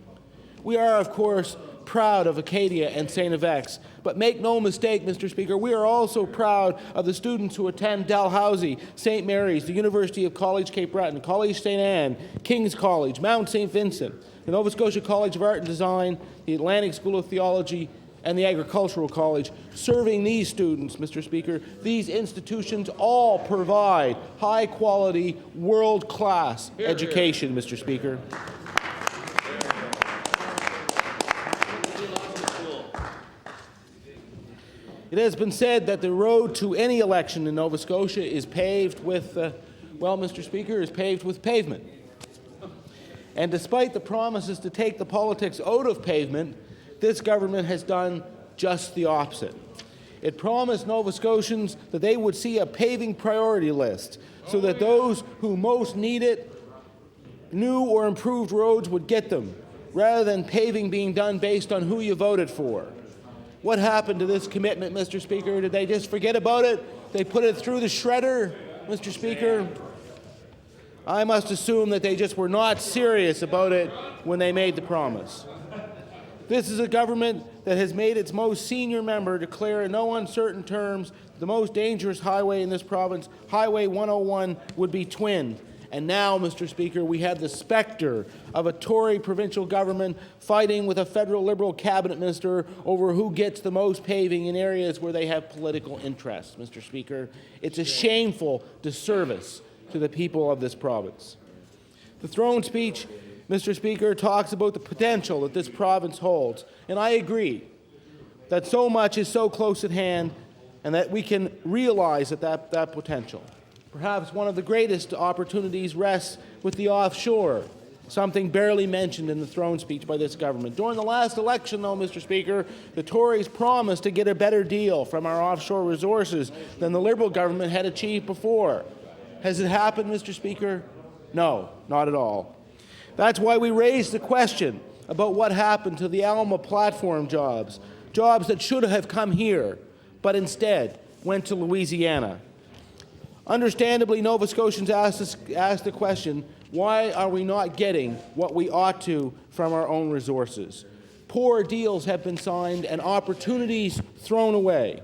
We are, of course, proud of Acadia and St. FX. But make no mistake, Mr. Speaker, we are also proud of the students who attend Dalhousie, St. Mary's, the University of College Cape Breton, College St. Anne, King's College, Mount St. Vincent, the Nova Scotia College of Art and Design, the Atlantic School of Theology, and the Agricultural College. Serving these students, Mr. Speaker, these institutions all provide high-quality, world-class education, Mr. Speaker. It has been said that the road to any election in Nova Scotia is paved with, well, Mr. Speaker, is paved with pavement. And despite the promises to take the politics out of pavement, this government has done just the opposite. It promised Nova Scotians that they would see a paving priority list so that those who most need it, new or improved roads, would get them, rather than paving being done based on who you voted for. What happened to this commitment, Mr. Speaker? Did they just forget about it? They put it through the shredder, Mr. Speaker? I must assume that they just were not serious about it when they made the promise. This is a government that has made its most senior member declare in no uncertain terms the most dangerous highway in this province, Highway 101, would be twinned. And now, Mr. Speaker, we have the specter of a Tory provincial government fighting with a federal Liberal cabinet minister over who gets the most paving in areas where they have political interests, Mr. Speaker. It's a shameful disservice to the people of this province. The throne speech, Mr. Speaker, talks about the potential that this province holds, and I agree that so much is so close at hand and that we can realize that potential. Perhaps one of the greatest opportunities rests with the offshore, something barely mentioned in the throne speech by this government. During the last election, though, Mr. Speaker, the Tories promised to get a better deal from our offshore resources than the Liberal government had achieved before. Has it happened, Mr. Speaker? No, not at all. That's why we raised the question about what happened to the Alma platform jobs that should have come here, but instead went to Louisiana. Understandably, Nova Scotians asked the question, why are we not getting what we ought to from our own resources? Poor deals have been signed and opportunities thrown away.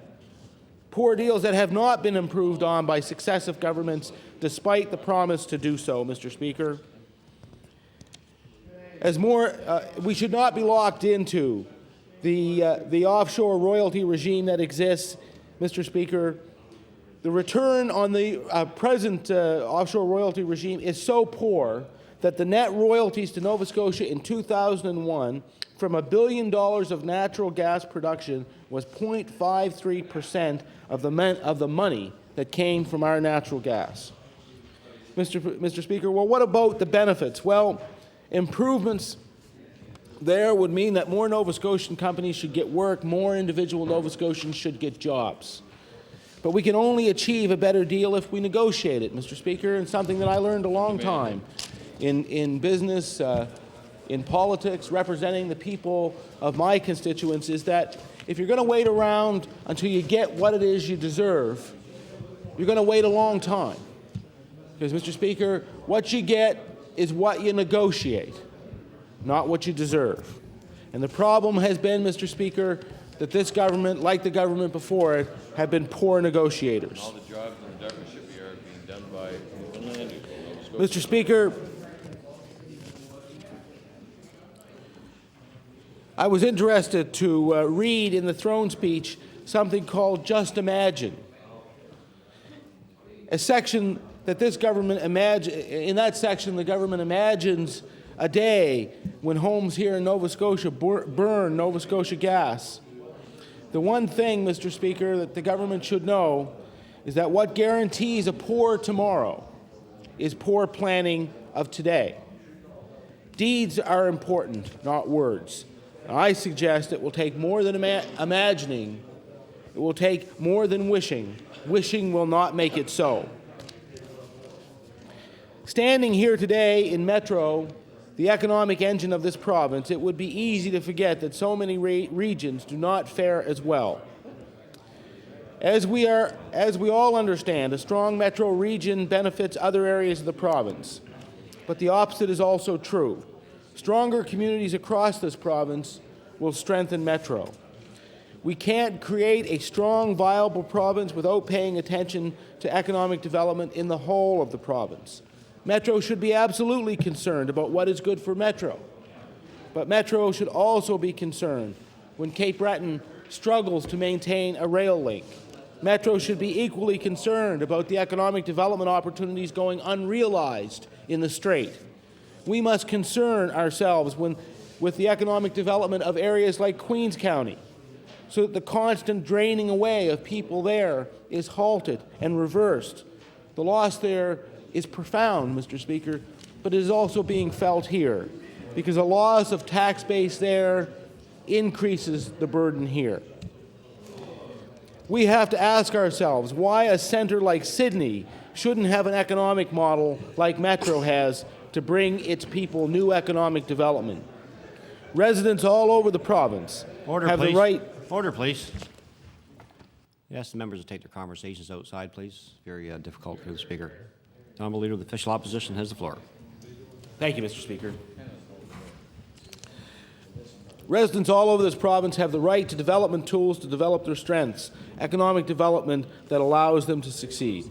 Poor deals that have not been improved on by successive governments, despite the promise to do so, Mr. Speaker. We should not be locked into the offshore royalty regime that exists, Mr. Speaker. The return on the present offshore royalty regime is so poor that the net royalties to Nova Scotia in 2001 from $1 billion of natural gas production was 0.53% of the money that came from our natural gas. Mr. Speaker, well, what about the benefits? Well, improvements there would mean that more Nova Scotian companies should get work, more individual Nova Scotians should get jobs. But we can only achieve a better deal if we negotiate it, Mr. Speaker, and something that I learned a long time in business, in politics, representing the people of my constituents, is that if you're going to wait around until you get what it is you deserve, you're going to wait a long time. Because, Mr. Speaker, what you get is what you negotiate, not what you deserve. And the problem has been, Mr. Speaker, that this government, like the government before it, have been poor negotiators. All the jobs in the Dartmouth shipyard being done by Newfoundland. Mr. Speaker, I was interested to read in the throne speech something called Just Imagine, a section that this government in that section the government imagines a day when homes here in Nova Scotia burn Nova Scotia gas. The one thing, Mr. Speaker, that the government should know is that what guarantees a poor tomorrow is poor planning of today. Deeds are important, not words. I suggest it will take more than imagining. It will take more than wishing. Wishing will not make it so. Standing here today in Metro, the economic engine of this province, it would be easy to forget that so many regions do not fare as well. As we all understand, a strong metro region benefits other areas of the province. But the opposite is also true. Stronger communities across this province will strengthen Metro. We can't create a strong, viable province without paying attention to economic development in the whole of the province. Metro should be absolutely concerned about what is good for Metro. But Metro should also be concerned when Cape Breton struggles to maintain a rail link. Metro should be equally concerned about the economic development opportunities going unrealized in the Strait. We must concern ourselves with the economic development of areas like Queens County, so that the constant draining away of people there is halted and reversed. The loss there is profound, Mr. Speaker, but it is also being felt here, because a loss of tax base there increases the burden here. We have to ask ourselves why a centre like Sydney shouldn't have an economic model like Metro has to bring its people new economic development. Residents all over the province have the right... Order, please. Yes, the members to take their conversations outside, please. Very difficult for the Speaker. The Honourable Leader of the Official Opposition has the floor. Thank you, Mr. Speaker. Residents all over this province have the right to development tools to develop their strengths, economic development that allows them to succeed.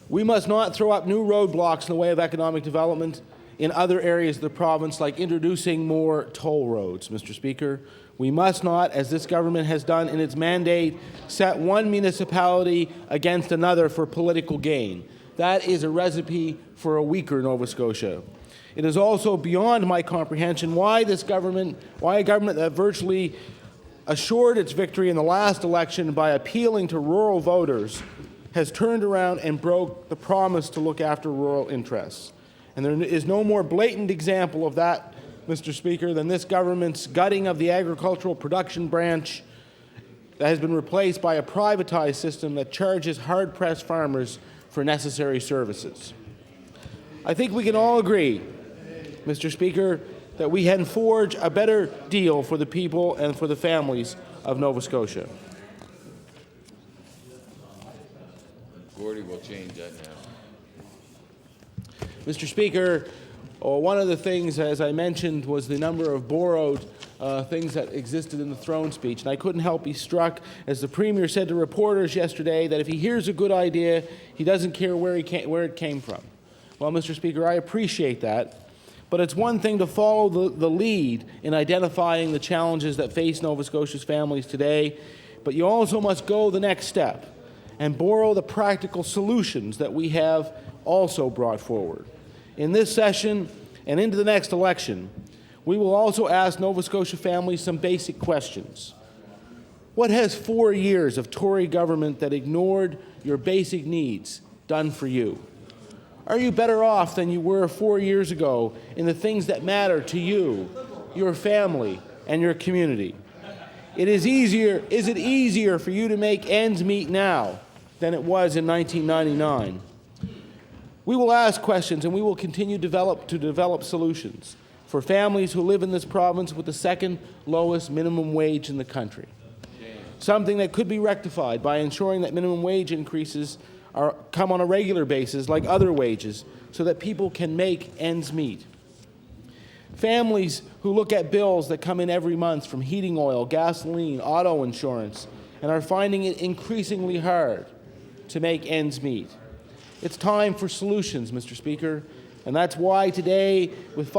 We must not throw up new roadblocks in the way of economic development in other areas of the province, like introducing more toll roads, Mr. Speaker. We must not, as this government has done in its mandate, set one municipality against another for political gain. That is a recipe for a weaker Nova Scotia. It is also beyond my comprehension why a government that virtually assured its victory in the last election by appealing to rural voters has turned around and broke the promise to look after rural interests. And there is no more blatant example of that, Mr. Speaker, than this government's gutting of the agricultural production branch that has been replaced by a privatized system that charges hard-pressed farmers for necessary services. I think we can all agree, Mr. Speaker, that we can forge a better deal for the people and for the families of Nova Scotia. Gordy will change that now. Mr. Speaker, one of the things, as I mentioned, was the number of borrowed things that existed in the throne speech. And I couldn't help be struck, as the Premier said to reporters yesterday, that if he hears a good idea, he doesn't care where it came from. Well, Mr. Speaker, I appreciate that. But it's one thing to follow the lead in identifying the challenges that face Nova Scotia's families today, but you also must go the next step and borrow the practical solutions that we have also brought forward. In this session and into the next election, we will also ask Nova Scotia families some basic questions. What has 4 years of Tory government that ignored your basic needs done for you? Are you better off than you were 4 years ago in the things that matter to you, your family, and your community? Is it easier for you to make ends meet now than it was in 1999? We will ask questions and we will continue to develop solutions for families who live in this province with the second lowest minimum wage in the country. Something that could be rectified by ensuring that minimum wage increases come on a regular basis like other wages so that people can make ends meet. Families who look at bills that come in every month from heating oil, gasoline, auto insurance, and are finding it increasingly hard to make ends meet. It's time for solutions, Mr. Speaker, and that's why today, with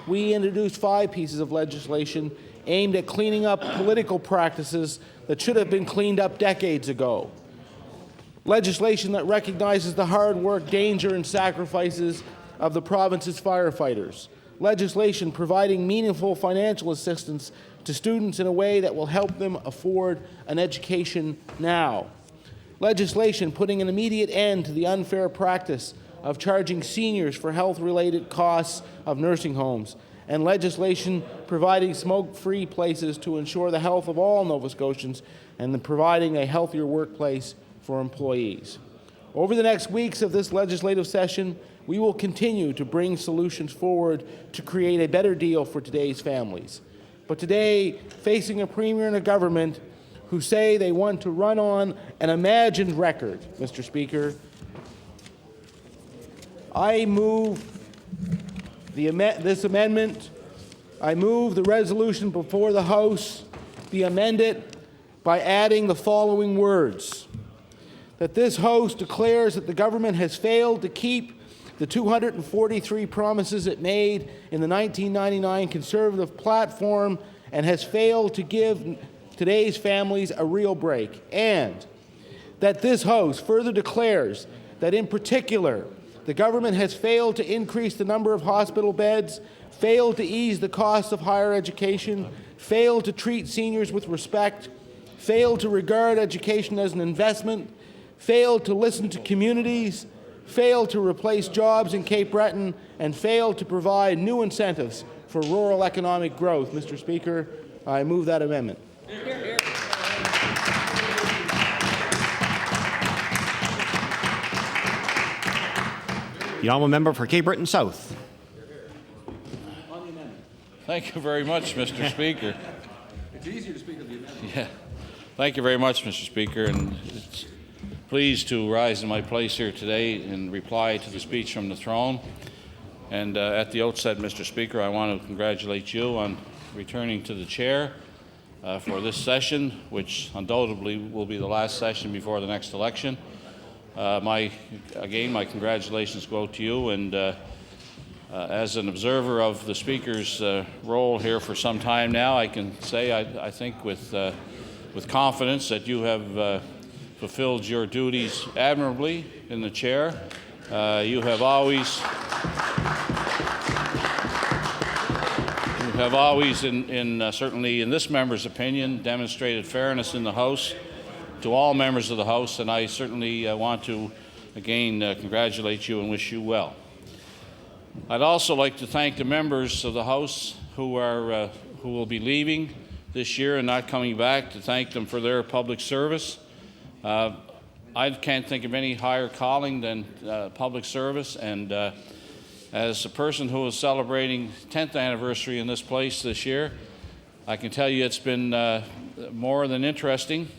we introduced 5 pieces of legislation aimed at cleaning up political practices that should have been cleaned up decades ago. Legislation that recognizes the hard work, danger, and sacrifices of the province's firefighters. Legislation providing meaningful financial assistance to students in a way that will help them afford an education now. Legislation putting an immediate end to the unfair practice of charging seniors for health-related costs of nursing homes, and legislation providing smoke-free places to ensure the health of all Nova Scotians and providing a healthier workplace for employees. Over the next weeks of this legislative session, we will continue to bring solutions forward to create a better deal for today's families. But today, facing a Premier and a government who say they want to run on an imagined record, Mr. Speaker, I move this amendment I move the resolution before the House be amended by adding the following words: that this House declares that the government has failed to keep the 243 promises it made in the 1999 Conservative platform and has failed to give today's families a real break, and that this House further declares that in particular the government has failed to increase the number of hospital beds, failed to ease the cost of higher education, failed to treat seniors with respect, failed to regard education as an investment, failed to listen to communities, failed to replace jobs in Cape Breton, and failed to provide new incentives for rural economic growth. Mr. Speaker, I move that amendment. The honourable member for Cape Breton South. Thank you very much, Mr. Speaker. It's easier to speak of the amendment. Yeah. Thank you very much, Mr. Speaker, and it's pleased to rise in my place here today in reply to the speech from the throne. And at the outset, Mr. Speaker, I want to congratulate you on returning to the chair for this session, which undoubtedly will be the last session before the next election. My congratulations go out to you, and as an observer of the Speaker's role here for some time now, I can say I think with confidence that you have fulfilled your duties admirably in the chair. You have always, certainly in this member's opinion, demonstrated fairness in the House to all members of the House, and I certainly want to again congratulate you and wish you well. I'd also like to thank the members of the House who will be leaving this year and not coming back, to thank them for their public service. I can't think of any higher calling than public service, and as a person who is celebrating 10th anniversary in this place this year, I can tell you it's been more than interesting.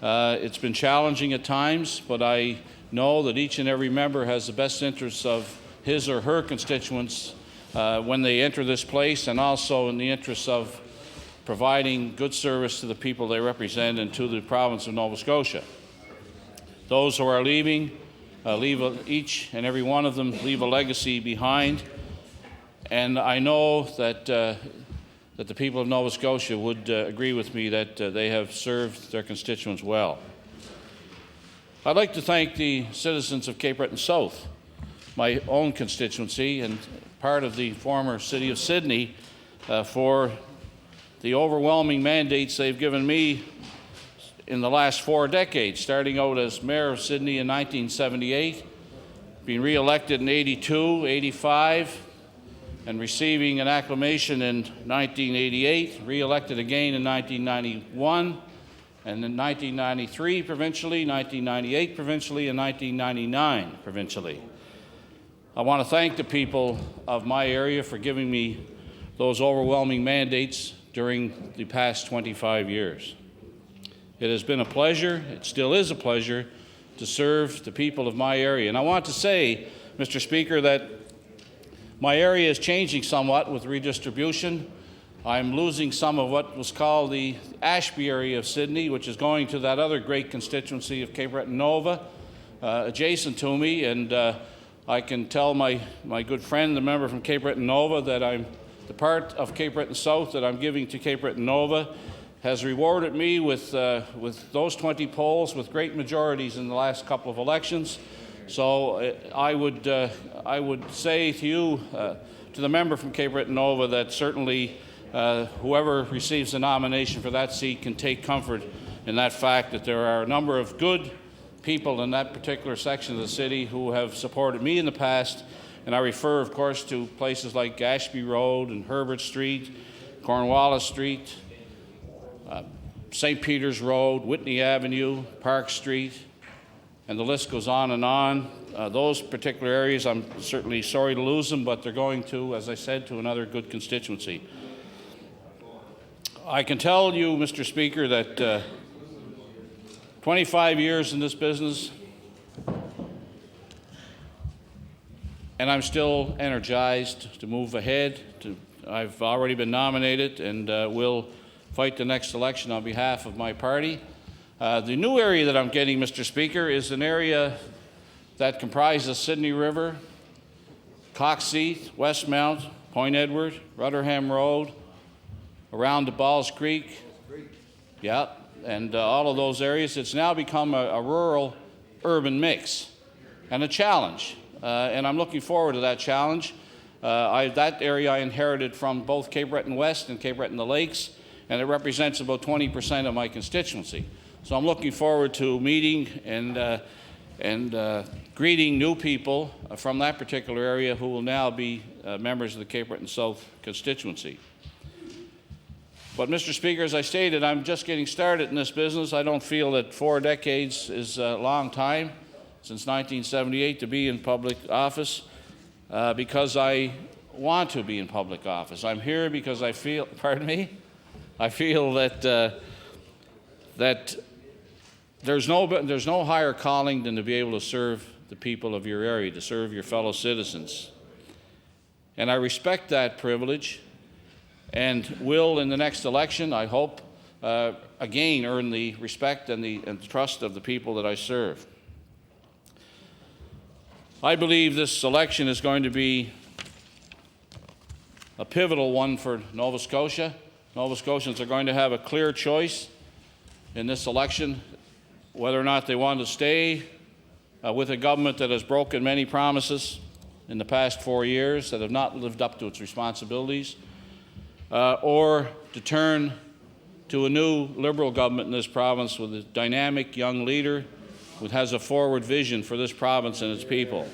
It's been challenging at times, but I know that each and every member has the best interests of his or her constituents when they enter this place, and also in the interests of providing good service to the people they represent and to the province of Nova Scotia. Those who are leaving, each and every one of them leave a legacy behind, and I know that the people of Nova Scotia would agree with me that they have served their constituents well. I'd like to thank the citizens of Cape Breton South, my own constituency and part of the former city of Sydney, for the overwhelming mandates they've given me in the last 4 decades, starting out as mayor of Sydney in 1978, being re-elected in 82, 85, and receiving an acclamation in 1988, re-elected again in 1991, and in 1993 provincially, 1998 provincially, and 1999 provincially. I want to thank the people of my area for giving me those overwhelming mandates during the past 25 years. It has been a pleasure, it still is a pleasure, to serve the people of my area. And I want to say, Mr. Speaker, that my area is changing somewhat with redistribution. I'm losing some of what was called the Ashby area of Sydney, which is going to that other great constituency of Cape Breton Nova, adjacent to me, and I can tell my good friend, the member from Cape Breton Nova, that the part of Cape Breton South that I'm giving to Cape Breton Nova has rewarded me with those 20 polls with great majorities in the last couple of elections. So I would say to you, to the member from Cape Breton Nova, that certainly whoever receives the nomination for that seat can take comfort in that fact that there are a number of good people in that particular section of the city who have supported me in the past, and I refer, of course, to places like Ashby Road and Herbert Street, Cornwallis Street, St. Peter's Road, Whitney Avenue, Park Street, and the list goes on and on. Those particular areas, I'm certainly sorry to lose them, but they're going to, as I said, to another good constituency. I can tell you, Mr. Speaker, that 25 years in this business, and I'm still energized to move ahead, to I've already been nominated and will fight the next election on behalf of my party. The new area that I'm getting, Mr. Speaker, is an area that comprises Sydney River, Coxseat, Westmount, Point Edward, Rotherham Road, around the Balls Creek, yeah, and all of those areas. It's now become a rural-urban mix and a challenge, and I'm looking forward to that challenge. That area I inherited from both Cape Breton West and Cape Breton the Lakes, and it represents about 20% of my constituency. So I'm looking forward to meeting and greeting new people from that particular area who will now be members of the Cape Breton South constituency. But, Mr. Speaker, as I stated, I'm just getting started in this business. I don't feel that 4 decades is a long time, since 1978, to be in public office, because I want to be in public office. I'm here because I feel, pardon me, I feel that that there's no higher calling than to be able to serve the people of your area, to serve your fellow citizens. And I respect that privilege, and will, in the next election, I hope, again earn the respect and the trust of the people that I serve. I believe this election is going to be a pivotal one for Nova Scotia. Nova Scotians are going to have a clear choice in this election whether or not they want to stay with a government that has broken many promises in the past 4 years, that have not lived up to its responsibilities, or to turn to a new Liberal government in this province with a dynamic young leader who has a forward vision for this province and its people.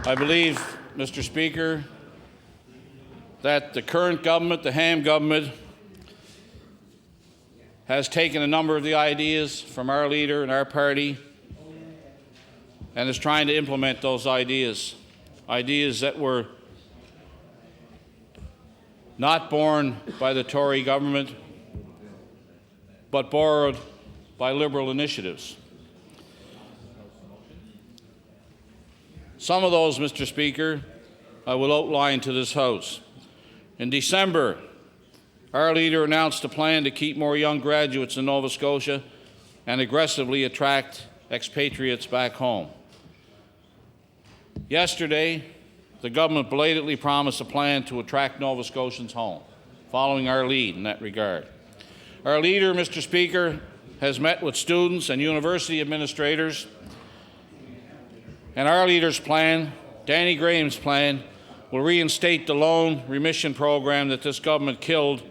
I believe, Mr. Speaker, that the current government, the Ham government, has taken a number of the ideas from our leader and our party and is trying to implement those ideas that were not born by the Tory government, but borrowed by Liberal initiatives. Some of those, Mr. Speaker, I will outline to this House. In December, our leader announced a plan to keep more young graduates in Nova Scotia and aggressively attract expatriates back home. Yesterday, the government belatedly promised a plan to attract Nova Scotians home, following our lead in that regard. Our leader, Mr. Speaker, has met with students and university administrators, and our leader's plan, Danny Graham's plan, will reinstate the loan remission program that this government killed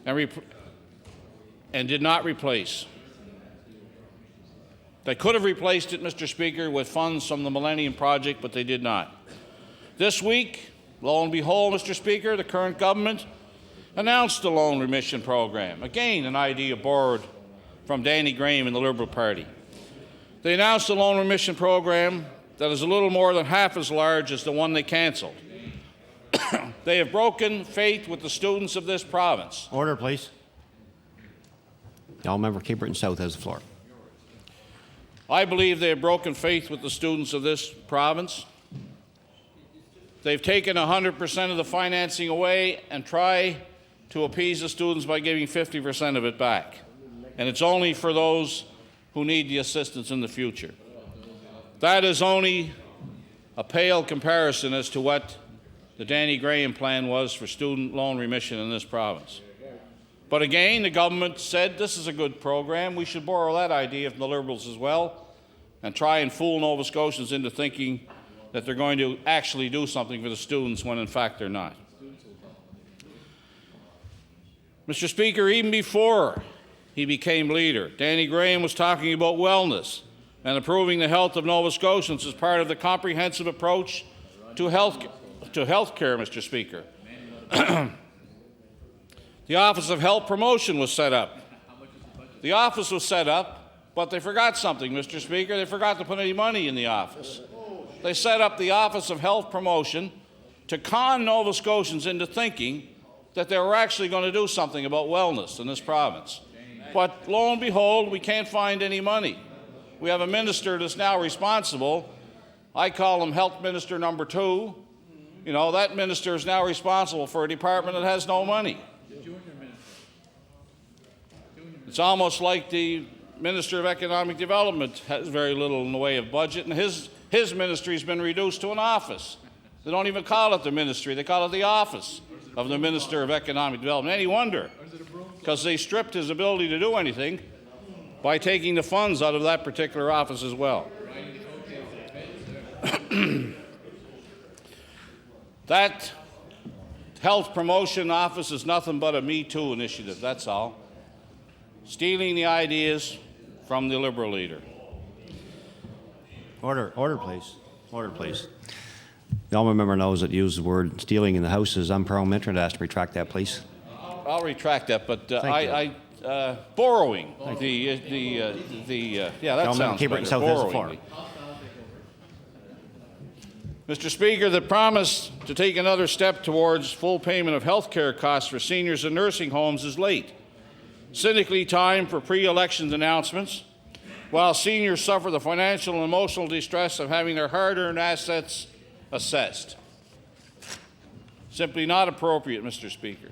and did not replace. They could have replaced it, Mr. Speaker, with funds from the Millennium Project, but they did not. This week, lo and behold, Mr. Speaker, the current government announced the loan remission program. Again, an idea borrowed from Danny Graham and the Liberal Party. They announced a loan remission program that is a little more than half as large as the one they canceled. They have broken faith with the students of this province. Order, please. The All Member Cape Breton South has the floor. I believe they have broken faith with the students of this province. They've taken 100% of the financing away and try to appease the students by giving 50% of it back. And it's only for those who need the assistance in the future. That is only a pale comparison as to what the Danny Graham plan was for student loan remission in this province. But again, the government said this is a good program. We should borrow that idea from the Liberals as well and try and fool Nova Scotians into thinking that they're going to actually do something for the students when in fact they're not. Mr. Speaker, even before he became leader, Danny Graham was talking about wellness and improving the health of Nova Scotians as part of the comprehensive approach to health care, Mr. Speaker. The Office of Health Promotion was set up. The office was set up, but they forgot something, Mr. Speaker. They forgot to put any money in the office. They set up the Office of Health Promotion to con Nova Scotians into thinking that they were actually going to do something about wellness in this province. But lo and behold, we can't find any money. We have a minister that's now responsible. I call him Health Minister number 2. You know, that minister is now responsible for a department that has no money. It's almost like the Minister of Economic Development has very little in the way of budget, and his ministry's been reduced to an office. They don't even call it the ministry, they call it the office of the Minister of Economic Development. Any wonder? Because they stripped his ability to do anything by taking the funds out of that particular office as well. That health promotion office is nothing but a Me Too initiative, that's all. Stealing the ideas from the Liberal leader. Order, please. Order, please. The Alderman member knows that used the word stealing in the House is unparliamentary and asked to retract that, please. I'll retract that, but borrowing. Yeah, that sounds keep better. it south as the Borrowing. Mr. Speaker, the promise to take another step towards full payment of health care costs for seniors in nursing homes is late. Cynically timed for pre-election announcements, while seniors suffer the financial and emotional distress of having their hard-earned assets assessed. Simply not appropriate, Mr. Speaker.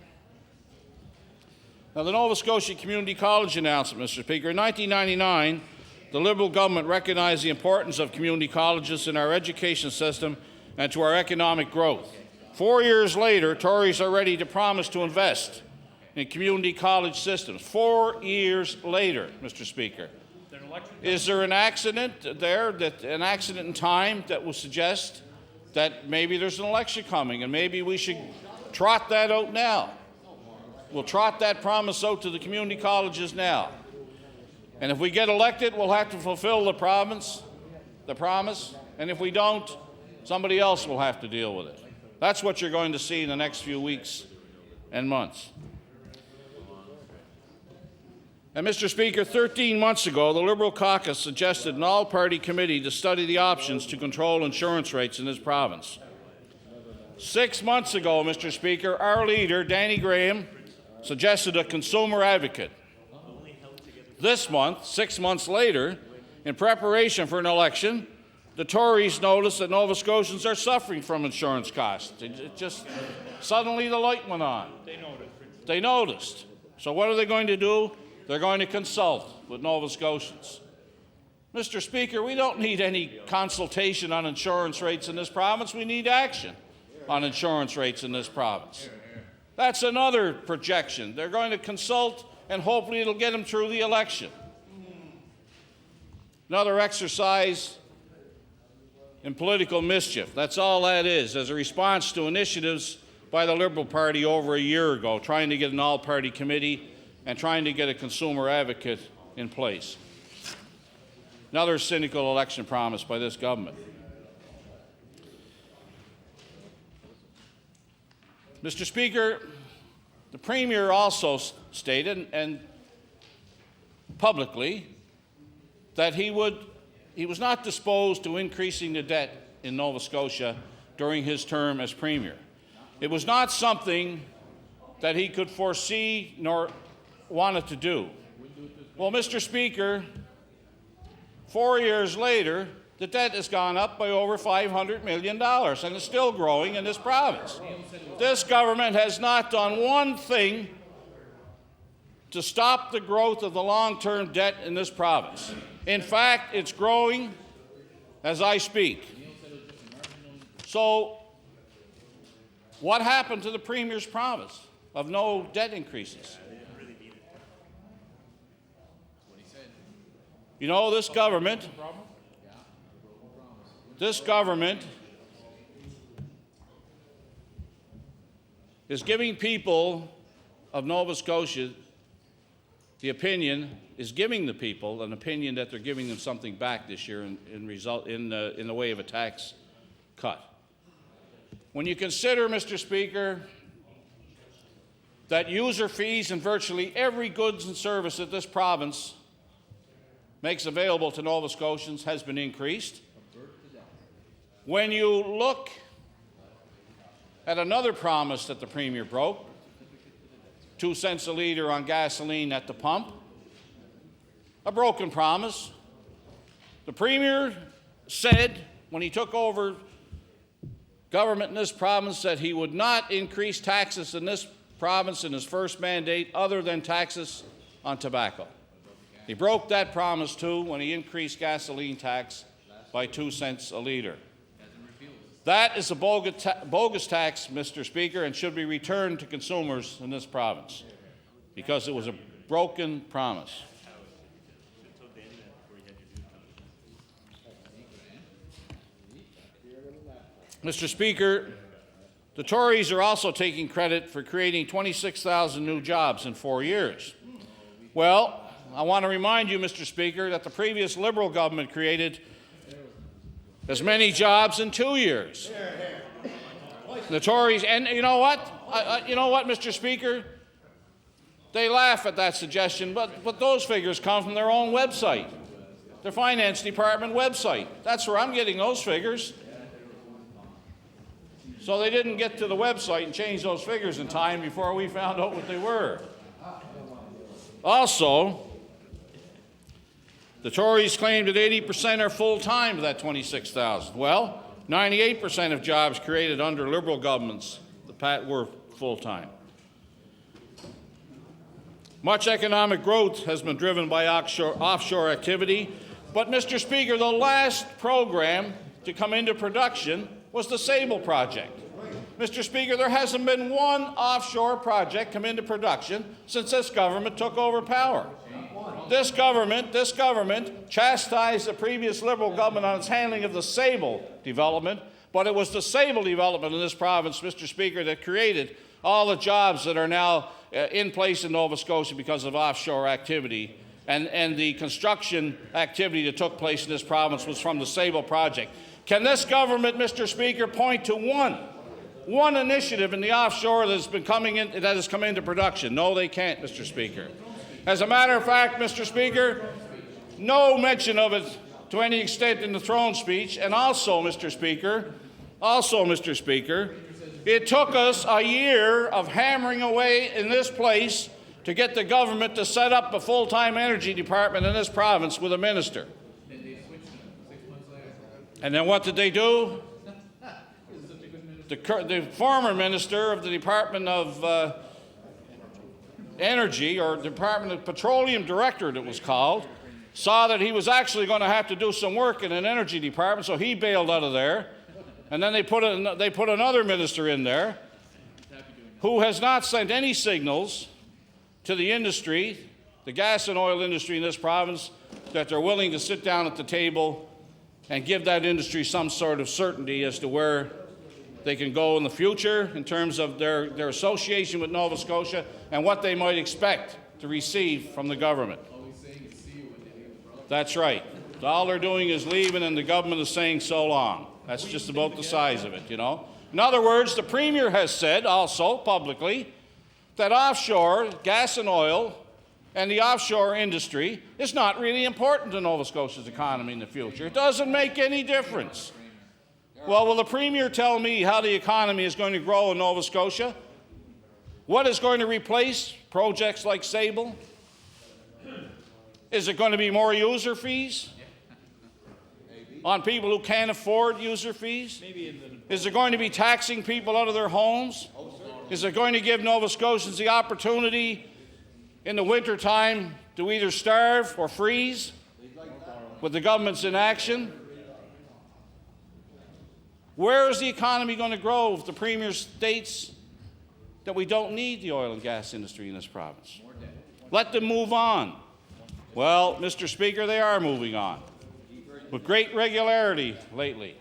Now, the Nova Scotia Community College announcement, Mr. Speaker. In 1999, the Liberal government recognized the importance of community colleges in our education system and to our economic growth. 4 years later, Tories are ready to promise to invest in community college systems. 4 years later, Mr. Speaker. Is there an accident there, an accident in time that will suggest that maybe there's an election coming and maybe we should trot that out now? We'll trot that promise out to the community colleges now. And if we get elected, we'll have to fulfill the promise, and if we don't, somebody else will have to deal with it. That's what you're going to see in the next few weeks and months. And Mr. Speaker, 13 months ago, the Liberal caucus suggested an all-party committee to study the options to control insurance rates in this province. 6 months ago, Mr. Speaker, our leader, Danny Graham, suggested a consumer advocate. This month, 6 months later, in preparation for an election, the Tories noticed that Nova Scotians are suffering from insurance costs. It just suddenly the light went on. They noticed. So what are they going to do? They're going to consult with Nova Scotians. Mr. Speaker, we don't need any consultation on insurance rates in this province. We need action on insurance rates in this province. That's another projection. They're going to consult, and hopefully it'll get them through the election. Another exercise in political mischief. That's all that is, as a response to initiatives by the Liberal Party over a year ago, trying to get an all-party committee and trying to get a consumer advocate in place. Another cynical election promise by this government. Mr. Speaker, the Premier also stated, and publicly, that he was not disposed to increasing the debt in Nova Scotia during his term as Premier. It was not something that he could foresee nor wanted to do. Well, Mr. Speaker, 4 years later, the debt has gone up by over $500 million, and it's still growing in this province. This government has not done one thing to stop the growth of the long-term debt in this province. In fact, it's growing as I speak. So, what happened to the Premier's promise of no debt increases? You know, this government is giving people of Nova Scotia giving the people an opinion that they're giving them something back this year in the way of a tax cut. When you consider, Mr. Speaker, that user fees in virtually every goods and service that this province makes available to Nova Scotians has been increased. When you look at another promise that the Premier broke, 2 cents a litre on gasoline at the pump, a broken promise. The Premier said when he took over government in this province that he would not increase taxes in this province in his first mandate other than taxes on tobacco. He broke that promise too when he increased gasoline tax by 2 cents a litre. That is a bogus tax, Mr. Speaker, and should be returned to consumers in this province because it was a broken promise. Mr. Speaker, the Tories are also taking credit for creating 26,000 new jobs in 4 years. Well, I want to remind you, Mr. Speaker, that the previous Liberal government created as many jobs in 2 years. The Tories, and you know what? Mr. Speaker? They laugh at that suggestion, but those figures come from their own website, their finance department website. That's where I'm getting those figures. So they didn't get to the website and change those figures in time before we found out what they were. Also, the Tories claim that 80% are full-time of that 26,000. Well, 98% of jobs created under Liberal governments were full-time. Much economic growth has been driven by offshore activity, but, Mr. Speaker, the last program to come into production was the Sable project. Mr. Speaker, there hasn't been one offshore project come into production since this government took over power. This government chastised the previous Liberal government on its handling of the Sable development, but it was the Sable development in this province, Mr. Speaker, that created all the jobs that are now in place in Nova Scotia because of offshore activity. And the construction activity that took place in this province was from the Sable project. Can this government, Mr. Speaker, point to one initiative in the offshore that has come into production? No, they can't, Mr. Speaker. As a matter of fact, Mr. Speaker, no mention of it to any extent in the throne speech. And also, Mr. Speaker, it took us a year of hammering away in this place to get the government to set up a full-time energy department in this province with a minister. And then what did they do? The former minister of the Department of Energy, or Department of Petroleum Directorate it was called, saw that he was actually going to have to do some work in an energy department, so he bailed out of there. And then they put another minister in there who has not sent any signals to the industry, the gas and oil industry in this province, that they're willing to sit down at the table and give that industry some sort of certainty as to where they can go in the future in terms of their association with Nova Scotia and what they might expect to receive from the government. That's right. All they're doing is leaving, and the government is saying so long. That's just about the size of it, you know. In other words, the Premier has said also publicly that offshore gas and oil and the offshore industry is not really important to Nova Scotia's economy in the future. It doesn't make any difference. Well, will the Premier tell me how the economy is going to grow in Nova Scotia? What is going to replace projects like Sable? Is it going to be more user fees on people who can't afford user fees? Is it going to be taxing people out of their homes? Is it going to give Nova Scotians the opportunity in the wintertime to either starve or freeze with the government's inaction? Where is the economy going to grow if the Premier states that we don't need the oil and gas industry in this province? Let them move on. Well, Mr. Speaker, they are moving on with great regularity lately.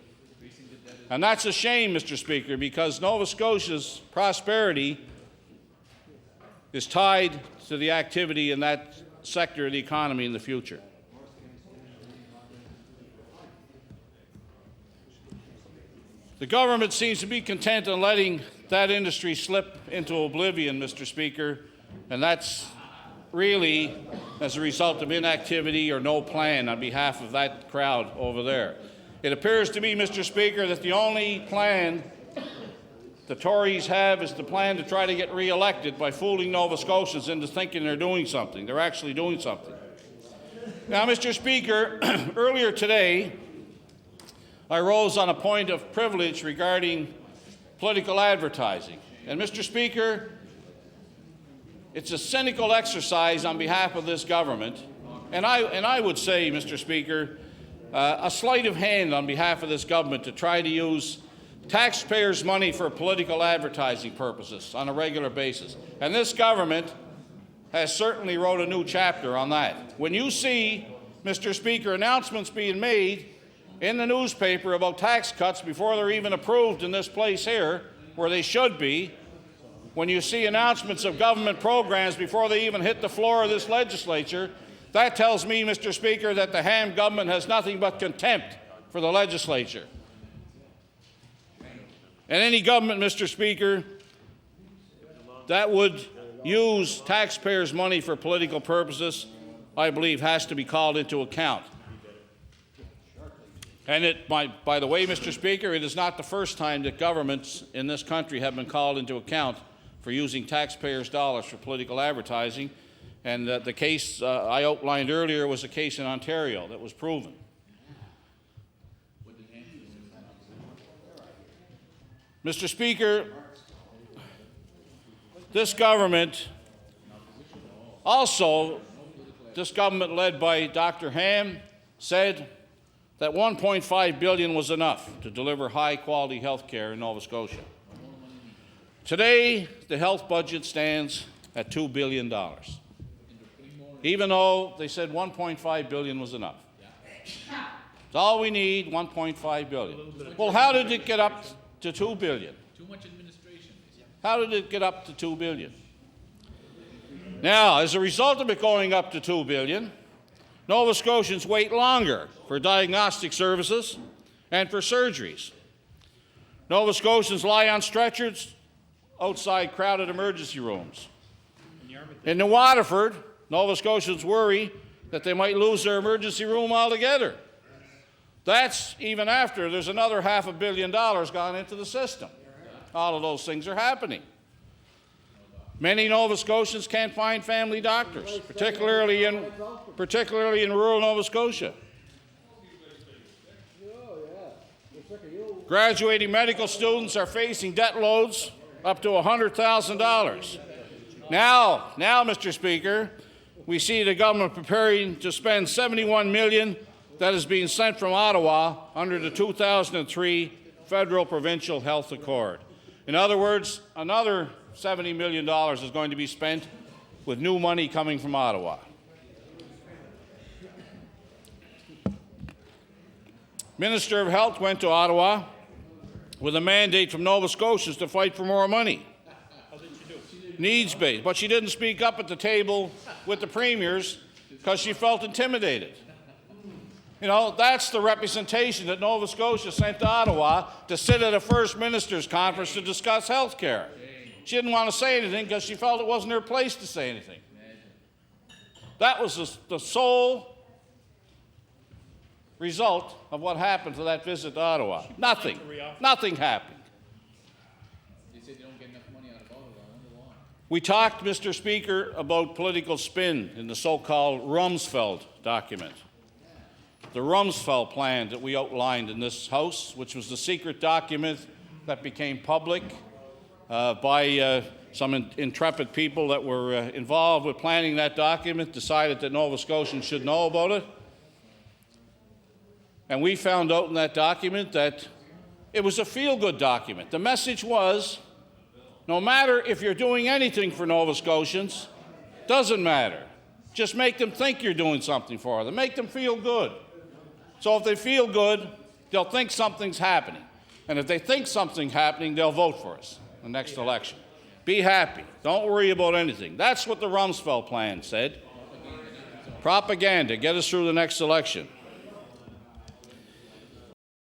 And that's a shame, Mr. Speaker, because Nova Scotia's prosperity is tied to the activity in that sector of the economy in the future. The government seems to be content on letting that industry slip into oblivion, Mr. Speaker, and that's really as a result of inactivity or no plan on behalf of that crowd over there. It appears to me, Mr. Speaker, that the only plan the Tories have is the plan to try to get re-elected by fooling Nova Scotians into thinking they're doing something. They're actually doing something. Now, Mr. Speaker, earlier today, I rose on a point of privilege regarding political advertising. And, Mr. Speaker, it's a cynical exercise on behalf of this government, and I would say, Mr. Speaker, a sleight of hand on behalf of this government to try to use taxpayers' money for political advertising purposes on a regular basis. And this government has certainly wrote a new chapter on that. When you see, Mr. Speaker, announcements being made in the newspaper about tax cuts before they're even approved in this place here, where they should be, when you see announcements of government programs before they even hit the floor of this legislature, that tells me, Mr. Speaker, that the Ham government has nothing but contempt for the legislature. And any government, Mr. Speaker, that would use taxpayers' money for political purposes, I believe, has to be called into account. And by the way, Mr. Speaker, it is not the first time that governments in this country have been called into account for using taxpayers' dollars for political advertising. And the case I outlined earlier was a case in Ontario that was proven. Mr. Speaker, this government led by Dr. Ham said that $1.5 billion was enough to deliver high-quality health care in Nova Scotia. Today, the health budget stands at $2 billion, even though they said $1.5 billion was enough. It's all we need, $1.5 billion. Well, how did it get up to $2 billion? Too much administration. How did it get up to $2 billion? Now, as a result of it going up to $2 billion, Nova Scotians wait longer for diagnostic services and for surgeries. Nova Scotians lie on stretchers outside crowded emergency rooms. In New Waterford, Nova Scotians worry that they might lose their emergency room altogether. That's even after there's another $500 million gone into the system. All of those things are happening. Many Nova Scotians can't find family doctors, particularly in rural Nova Scotia. Graduating medical students are facing debt loads up to $100,000. Now, Mr. Speaker, we see the government preparing to spend $71 million that is being sent from Ottawa under the 2003 Federal Provincial Health Accord. In other words, another $70 million is going to be spent with new money coming from Ottawa. Minister of Health went to Ottawa with a mandate from Nova Scotians to fight for more money. Needs-based. But she didn't speak up at the table with the premiers because she felt intimidated. You know, that's the representation that Nova Scotia sent to Ottawa to sit at a First Minister's Conference to discuss health care. She didn't want to say anything because she felt it wasn't her place to say anything. That was the sole result of what happened to that visit to Ottawa. Nothing. Nothing happened. They said they don't get enough money out of Ottawa. We talked, Mr. Speaker, about political spin in the so-called Rumsfeld document. The Rumsfeld plan that we outlined in this House, which was the secret document that became public by some intrepid people that were involved with planning that document, decided that Nova Scotians should know about it. And we found out in that document that it was a feel-good document. The message was, no matter if you're doing anything for Nova Scotians, doesn't matter. Just make them think you're doing something for them. Make them feel good. So if they feel good, they'll think something's happening. And if they think something's happening, they'll vote for us in the next election. Be happy. Don't worry about anything. That's what the Rumsfeld plan said. Propaganda. Get us through the next election.